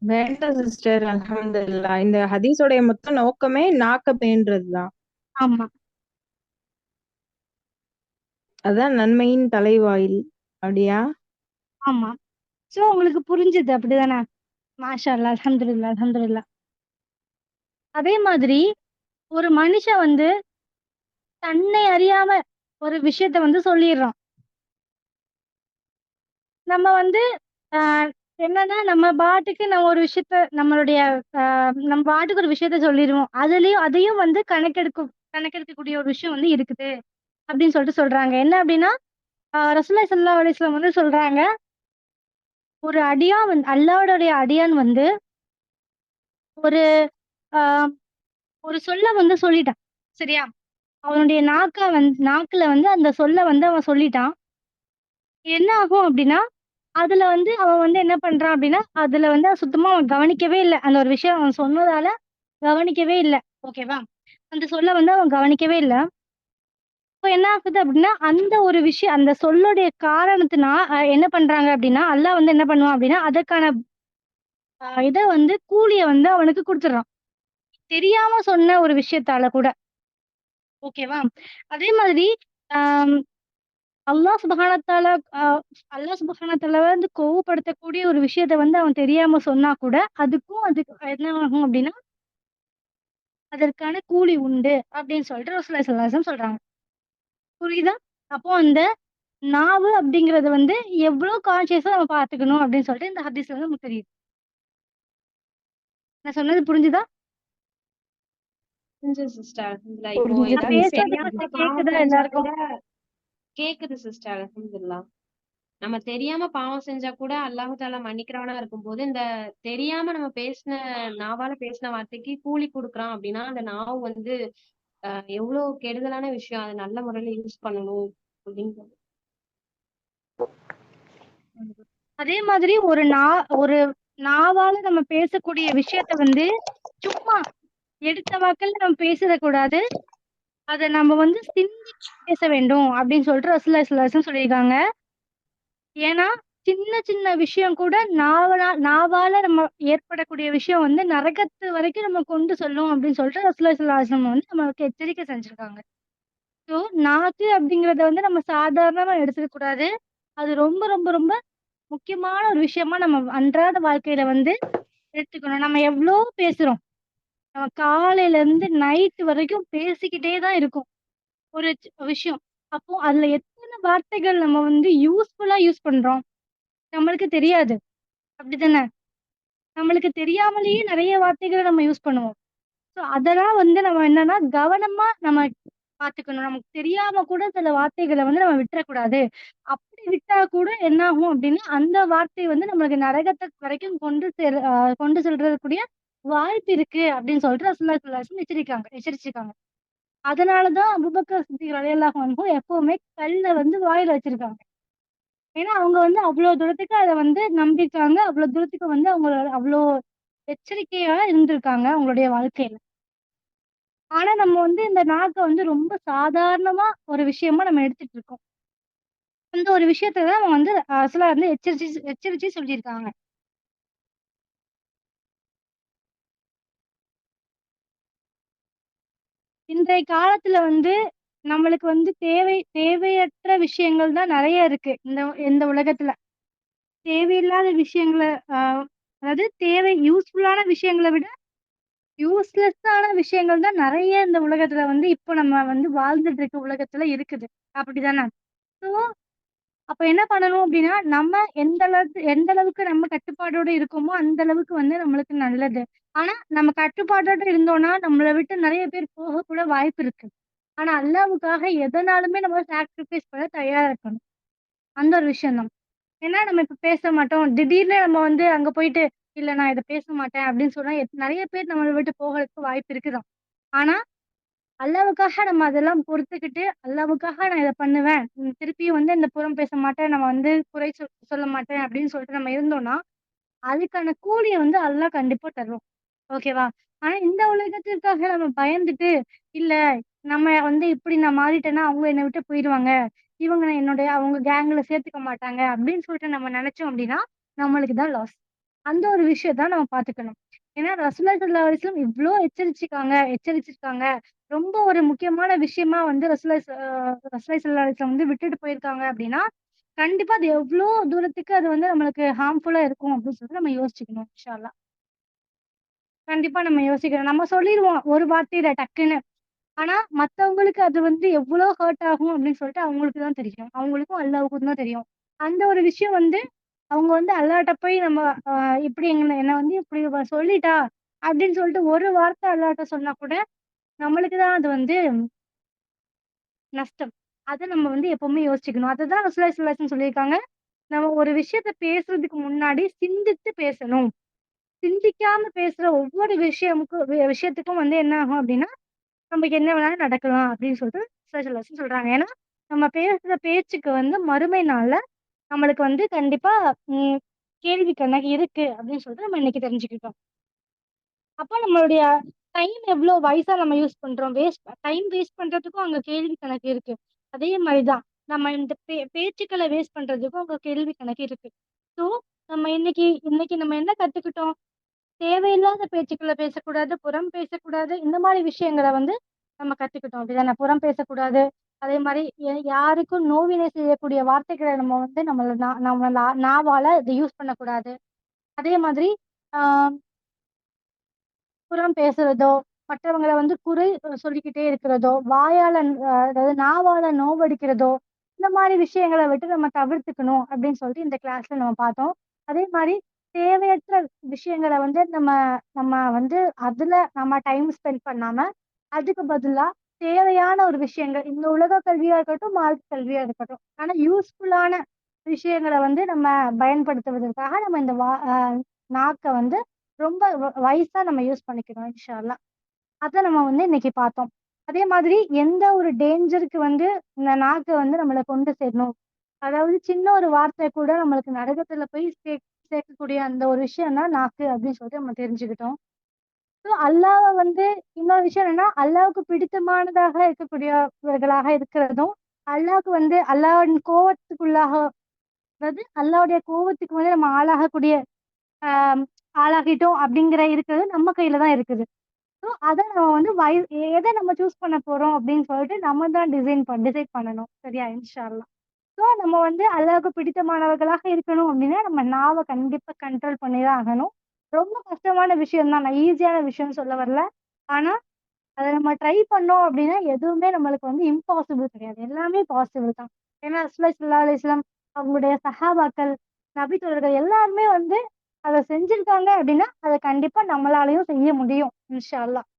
வேண்டாம் சிஸ்டர், அல்ஹம்துலில்லாஹ். இந்த ஹதீஸோடைய மொத்த நோக்கமே நாக்க பேணுறதுதான். ஆமா, அதான் நன்மையின் தலைவாயில். அப்படியா? ஆமா. உங்களுக்கு புரிஞ்சுது அப்படிதானே? மாஷா அல்லாஹ். அல்ஹம்துலில்லாஹ், அல்ஹம்துலில்லாஹ். அதே மாதிரி ஒரு மனுஷன் வந்து தன்னை அறியாம ஒரு விஷயத்த வந்து சொல்லிர்றான். நம்ம வந்து ஆ என்னன்னா, நம்ம பாட்டுக்கு நம்ம ஒரு விஷயத்த நம்மளுடைய நம்ம பாட்டுக்கு ஒரு விஷயத்த சொல்லிருவோம். அதையும் வந்து கணக்கெடுக்கக்கூடிய ஒரு விஷயம் வந்து இருக்குது. அப்படின்னு சொல்லிட்டு சொல்றாங்க. என்ன அப்படின்னா, ரசூலுல்லாஹி ஸல்லல்லாஹு அலைஹி வஸல்லம் வந்து சொல்றாங்க, ஒரு அடியான் அல்லாஹ்வுடைய அடியான் வந்து ஒரு ஆ ஒரு சொல்ல வந்து சொல்லிட்டான். சரியா? அவனுடைய நாக்குல வந்து அந்த சொல்ல வந்து அவன் சொல்லிட்டான். என்ன ஆகும் அப்டின்னா, அதுல வந்து அவன் வந்து என்ன பண்றான் அப்டின்னா, அதுல வந்து சுத்தமா அவன் கவனிக்கவே இல்ல. அந்த ஒரு விஷயம் அவன் சொன்னதால கவனிக்கவே இல்ல. ஓகேவா? அந்த சொல்ல வந்து அவன் கவனிக்கவே இல்ல. இப்ப என்ன ஆகுது அப்டின்னா, அந்த ஒரு விஷயம் அந்த சொல்லுடைய காரணத்தினா என்ன பண்றாங்க அப்டின்னா, அல்லாஹ் வந்து என்ன பண்ணுவான் அப்டின்னா, அதற்கான இத வந்து கூலிய வந்து அவனுக்கு குடுத்துடுறான். தெரியாம சொன்ன ஒரு விஷயத்தால கூட. ஓகேவா? அதே மாதிரி ஆம் அல்லாஹ் சுப்ஹானஹு வ தஆலா அ அல்லாஹ் சுப்ஹானஹு வ தஆலா வந்து கோவப்படுத்தக்கூடிய ஒரு விஷயத்த வந்து அவன் தெரியாம சொன்னா கூட, அதுக்கு என்ன ஆகும் அப்டின்னா, அதற்கான கூலி உண்டு அப்படின்னு சொல்லிட்டு ரசூலுல்லாஹி ஸல்லல்லாஹு அலைஹி வஸல்லம் சொல்றாங்க. புரியுதா? அப்போ அந்த நாவு அப்படிங்கிறது வந்து எவ்வளோ கான்ஷியஸா நம்ம பார்த்துக்கணும் அப்படின்னு சொல்லிட்டு இந்த ஹதீஸ்ல வந்து நமக்கு தெரியுது. நான் சொன்னது புரிஞ்சுதா? புரிஞ்சுது சிஸ்டர். அல்ஹம்துலில்லாஹ். இப்போ புரிஞ்சுது நான் ஏதாவது சிஸ்டர். பேசுறது தெரியாம ஃபர்ஸ்ட் பாவம் கேக்குதா செஞ்சா எல்லாருக்கும்? கூட கேக்குது சிஸ்டர். அல்ஹம்துலில்லாஹ். நம்ம தெரியாம பாவம் செஞ்சா கூட அல்லாஹ் தஆலா மன்னிக்கிறவனா இருக்கும்போது, இந்த தெரியாம நம்ம பேசின நாவால பேசின வார்த்தைக்கு கூலி குடுக்குறான் அப்படின்னா, அந்த நாவு வந்து எவ்வளோ கெடுதலான விஷயம். அத நல்ல முறையில யூஸ் பண்ணணும் அப்படிங்கிறது. அதே மாதிரி ஒரு நாவால நம்ம பேசக்கூடிய விஷயத்த வந்து சும்மா எடுத்த வாக்குல நம்ம பேசிடக்கூடாது. அத நம்ம வந்து சிந்திச்சு பேச வேண்டும் அப்படின்னு சொல்லிட்டு ரசூலுல்லாஹி ஸல்லல்லாஹு அலைஹி வஸல்லம் சொல்லியிருக்காங்க. ஏன்னா, சின்ன சின்ன விஷயம் கூட நாவால நம்ம ஏற்படக்கூடிய விஷயம் வந்து நரகத்து வரைக்கும் நம்ம கொண்டு செல்லும் அப்படின்னு சொல்லிட்டு ரசூலுல்லாஹி ஸல்லல்லாஹு அலைஹி வஸல்லம் வந்து நமக்கு எச்சரிக்கை செஞ்சிருக்காங்க. ஸோ, நாக்கு அப்படிங்கிறத வந்து நம்ம சாதாரணமா எடுத்துக்க கூடாது. அது ரொம்ப ரொம்ப ரொம்ப முக்கியமான ஒரு விஷயமா நம்ம அன்றாட வாழ்க்கையில வந்து எடுத்துக்கணும். நம்ம எவ்ளோ பேசுறோம். நம்ம காலையில இருந்து நைட் வரைக்கும் பேசிக்கிட்டே தான் இருக்கோம். ஒரு விஷயம். அப்போ அதுல எத்தன வார்த்தைகள் நம்ம வந்து யூஸ்ஃபுல்லா யூஸ் பண்றோம். நம்மளுக்கு தெரியாது. அப்படித்தானே? நம்மளுக்கு தெரியாமலேயே நெறைய வார்த்தைகள நம்ம யூஸ் பண்ணுவோம். ஸோ அதெல்லாம் வந்து நம்ம என்னன்னா, கவனமா நம்ம பார்த்துக்கணும். நமக்கு தெரியாம கூட சில வார்த்தைகள வந்து நம்ம விட்டுறக்கூடாது. அப்படி விட்டா கூட என்ன ஆகும் அப்படின்னா, அந்த வார்த்தை வந்து நம்மளுக்கு நரகத்த வரைக்கும் கொண்டு செல்றதுக்கூடிய வாய்ப்பு இருக்கு அப்படின்னு சொல்லிட்டு ரசூலுல்லாஹி ஸல்லல்லாஹு அலைஹி வஸல்லம் எச்சரிச்சிருக்காங்க. அதனால தான் அபூபக்கர் சித்திக் ரலியல்லாஹு அன்ஹு எப்பவுமே கல்ல வந்து வாயில வச்சிருக்காங்க. ஏன்னா, அவங்க வந்து அவ்ளோ தூரத்துக்கு அத வந்து நம்பியிருக்காங்க. அவ்ளோ தூரத்துக்கு வந்து அவங்க அவ்ளோ எச்சரிக்கையா இருந்திருக்காங்க அவங்களுடைய வாழ்க்கையில. ஆனா, நம்ம வந்து இந்த நாக்க வந்து ரொம்ப சாதாரணமா ஒரு விஷயமா நம்ம எடுத்துட்டு இருக்கோம். அந்த ஒரு விஷயத்த தான் அவங்க வந்து ஆக்சுவலா வந்து எச்சரிச்சு சொல்லியிருக்காங்க. இன்றைய காலத்துல வந்து நம்மளுக்கு வந்து தேவையற்ற விஷயங்கள் தான் நெறைய இருக்கு. இந்த இந்த உலகத்துல. தேவையில்லாத விஷயங்கள அ அதாவது யூஸ்ஃபுல்லான விஷயங்கள விட யூஸ்லெஸ்ஸான விஷயங்கள் தான் நெறைய இந்த உலகத்துல வந்து இப்போ நம்ம வந்து வாழ்ந்துட்டு இருக்க உலகத்துல இருக்குது. அப்படிதானே? ஸோ அப்ப என்ன பண்ணணும் அப்டின்னா, நம்ம எந்த அளவுக்கு நம்ம கட்டுப்பாடோட இருக்கோமோ, அந்த அளவுக்கு வந்து நம்மளுக்கு நல்லது. ஆனா, நம்ம கட்டுப்பாட்டோட இருந்தோம்னா, நம்மள விட்டு நெறைய பேர் போக கூட வாய்ப்பு இருக்கு. ஆனா, அல்லாஹ்வுக்காக எதனாலுமே நம்ம சாக்ரிஃபைஸ் பண்ண தயாரா இருக்கணும். அந்த ஒரு விஷயம் தான். ஏன்னா, நம்ம இப்ப பேச மாட்டோம். திடீர்னு நம்ம வந்து அங்க போயிட்டு, "இல்ல நான் இத பேச மாட்டேன்" அப்டின்னு சொன்னா, நெறைய பேர் நம்மள விட்டு போகறதுக்கு வாய்ப்பு இருக்கு தான். ஆனா அல்லாவுக்காக நம்ம அதெல்லாம் பொறுத்துக்கிட்டு, அல்லாவுக்காக நான் இத பண்ணுவேன். திருப்பியும் வந்து இந்த புறம் பேச மாட்டேன். நான் வந்து குறை சொல்ல மாட்டேன் அப்படின்னு சொல்லிட்டு நம்ம இருந்தோம்னா, அதுக்கான கூலிய வந்து அல்லாஹ் கண்டிப்பா தருவான். ஓகேவா? ஆனா இந்த உலகத்திற்காக நம்ம பயந்துட்டு, இல்ல நம்ம வந்து இப்படி நான் மாறிட்டேன்னா, அவங்க என்ன விட்டு போயிருவாங்க. இவங்க அவங்க கேங்ல சேர்த்துக்க மாட்டாங்க அப்படின்னு சொல்லிட்டு நம்ம நெனைச்சோம் அப்படின்னா, நம்மளுக்கு தான் லாஸ். அந்த ஒரு விஷயத்த நம்ம பார்த்துக்கணும். ஏன்னா ரசூலுல்லாஹி ஸல்லல்லாஹு அலைஹி வஸல்லம் இவ்ளோ எச்சரிச்சிருக்காங்க. ரொம்ப ஒரு முக்கியமான விஷயமா வந்து ரசூலுல்லாஹி ஸல்லல்லாஹு அலைஹி வஸல்லம் வந்து விட்டுட்டு போயிருக்காங்க அப்படின்னா, கண்டிப்பா அது எவ்ளோ தூரத்துக்கு அது வந்து நம்மளுக்கு ஹார்ம்ஃபுல்லா இருக்கும் அப்படின்னு சொல்லிட்டு நம்ம யோசிச்சுக்கணும் இன்ஷா அல்லாஹ். கண்டிப்பா நம்ம யோசிக்கணும். நம்ம சொல்லிருவோம் ஒரு வார்த்தையில டக்குன்னு. ஆனா மத்தவங்களுக்கு அது வந்து எவ்ளோ ஹர்ட் ஆகும் அப்படின்னு சொல்லிட்டு அவங்களுக்கு தான் தெரியும். அவங்களுக்கும் அல்லாஹ்வுக்கும் தான் தெரியும். அந்த ஒரு விஷயம் வந்து அவங்க வந்து அல்லாஹ்ட்ட போய் நம்ம அ இப்படி என்ன வந்து இப்படி இவ சொல்லிட்டா அப்படின்னு சொல்லிட்டு ஒரு வார்த்தை அல்லாஹ்ட்ட சொன்னா கூட நம்மளுக்கு தான் அது வந்து நஷ்டம். அத நம்ம வந்து எப்பவுமே யோசிச்சுக்கணும். அததான் ரசூலுல்லாஹி ஸல்லல்லாஹு அலைஹி வஸல்லம் சொல்லியிருக்காங்க. நம்ம ஒரு விஷயத்த பேசுறதுக்கு முன்னாடி சிந்தித்து பேசணும். சிந்திக்காம பேசுற ஒவ்வொரு விஷயத்துக்கும் வந்து என்ன ஆகும் அப்டின்னா, நமக்கு என்ன வேணாலும் நடக்கலாம் அப்டின்னு சொல்லிட்டு ரசூலுல்லாஹி ஸல்லல்லாஹு அலைஹி வஸல்லம் சொல்றாங்க. ஏன்னா, நம்ம பேசுற பேச்சுக்கு வந்து மறுமை நாள்ல நம்மளுக்கு வந்து கண்டிப்பா ம் கேள்வி கணக்கு இருக்கு அப்டின்னு சொல்லிட்டு நம்ம இன்னைக்கு தெரிஞ்சுக்கிட்டோம். அப்ப நம்மளுடைய டைம் எவ்ளோ வைஸா நம்ம யூஸ் பண்றோம். வேஸ்ட் பண்றதுக்கும் அங்க கேள்வி கணக்கு இருக்கு. அதே மாரி தான். நம்ம இந்த பேச்சுக்கள வேஸ்ட் பண்றதுக்கும் அங்க கேள்வி கணக்கு இருக்கு. ஸோ, நம்ம இன்னைக்கு இன்னைக்கு நம்ம என்ன கத்துக்கிட்டோம்? தேவையில்லாத பேச்சுக்கள பேசக்கூடாது, புறம் பேசக்கூடாது. இந்த மாரி விஷயங்கள வந்து நம்ம கத்துக்கிட்டோம். அப்படிதானே? புறம் பேசக்கூடாது. அதே மாரி யாருக்கும் நோவினை செய்யக்கூடிய வார்த்தைகள நம்ம வந்து நம்ம நாவால இத யூஸ் பண்ணக்கூடாது. அதே மாதிரி ஆ புறம் பேசுறதோ, மற்றவங்கள வந்து குறை சொல்லிக்கிட்டே இருக்கிறதோ, வாயால அதாவது நாவால நோவடிக்கிறதோ, இந்த மாரி விஷயங்கள விட்டு நம்ம தவிர்த்துக்கணும் அப்படின்னு சொல்லிட்டு இந்த கிளாஸ்ல நம்ம பார்த்தோம். அதே மாரி தேவையற்ற விஷயங்கள வந்து நம்ம நம்ம வந்து அதுல நம்ம டைம் ஸ்பெண்ட் பண்ணாம, அதுக்கு பதிலா தேவையான ஒரு விஷயங்கள் இந்த உலக கல்வியா இருக்கட்டும், மார்க்க கல்வியா இருக்கட்டும். ஆனா யூஸ்ஃபுல்லான விஷயங்கள வந்து நம்ம பயன்படுத்துவதற்காக நம்ம இந்த நாக்க வந்து ரொம்ப வைஸா நம்ம யூஸ் பண்ணிக்கணும் இன்ஷா அல்லாஹ். அத நம்ம வந்து இன்னைக்கு பார்த்தோம். அதே மாதிரி எந்த ஒரு டேஞ்சருக்கு வந்து இந்த நாக்கு வந்து நம்மள கொண்டு சேரணும். அதாவது சின்ன ஒரு வார்த்தை கூட நம்மளுக்கு நரகத்துல போய் சேர்க்கக்கூடிய அந்த ஒரு விஷயம் தான் நாக்கு அப்படின்னு சொல்லிட்டு நம்ம தெரிஞ்சுக்கிட்டோம். ஸோ அல்லாஹ்வ வந்து இன்னொரு விஷயம் என்னன்னா, அல்லாஹ்வுக்கு பிடித்தமானதாக இருக்கக்கூடியவர்களாக இருக்கிறதும், அல்லாஹ்வுக்கு வந்து அல்லாஹ்வின் கோவத்துக்குள்ளாக அதாவது அல்லாஹ்வுடைய கோவத்துக்கு வந்து நம்ம ஆளாகக்கூடிய ஆ ஆளாகிட்டோம் அப்படிங்கிற இருக்கிறது நம்ம கையில தான் இருக்குது. ஸோ அத நம்ம வந்து எத நம்ம சூஸ் பண்ண போறோம் அப்படின்னு சொல்லிட்டு நம்ம தான் டிசைட் பண்ணணும். சரியா? இன்ஷா அல்லாஹ். ஸோ நம்ம வந்து அல்லாஹ்வுக்கு பிடித்தமானவர்களாக இருக்கணும் அப்படின்னா, நம்ம நாவ கண்டிப்பா கண்ட்ரோல் பண்ணி தான் ஆகணும். ரொம்ப கஷ்டமான விஷயம் தான். நான் ஈஸியான விஷயம்னு சொல்ல வரல. ஆனா, அத நம்ம ட்ரை பண்ணோம் அப்படின்னா, எதுவுமே நம்மளுக்கு வந்து இம்பாசிபிள் கிடையாது. எல்லாமே பாசிபிள் தான். ஏன்னா ரசூலுல்லாஹி ஸல்லல்லாஹு அலைஹி வஸல்லம் அவங்களுடைய சஹாபாக்கள், நபி தோழர்கள் எல்லாருமே வந்து அத செஞ்சிருக்காங்க அப்படின்னா, அத கண்டிப்பா நம்மளாலயும் செய்ய முடியும். இன்ஷா அல்லாஹ்.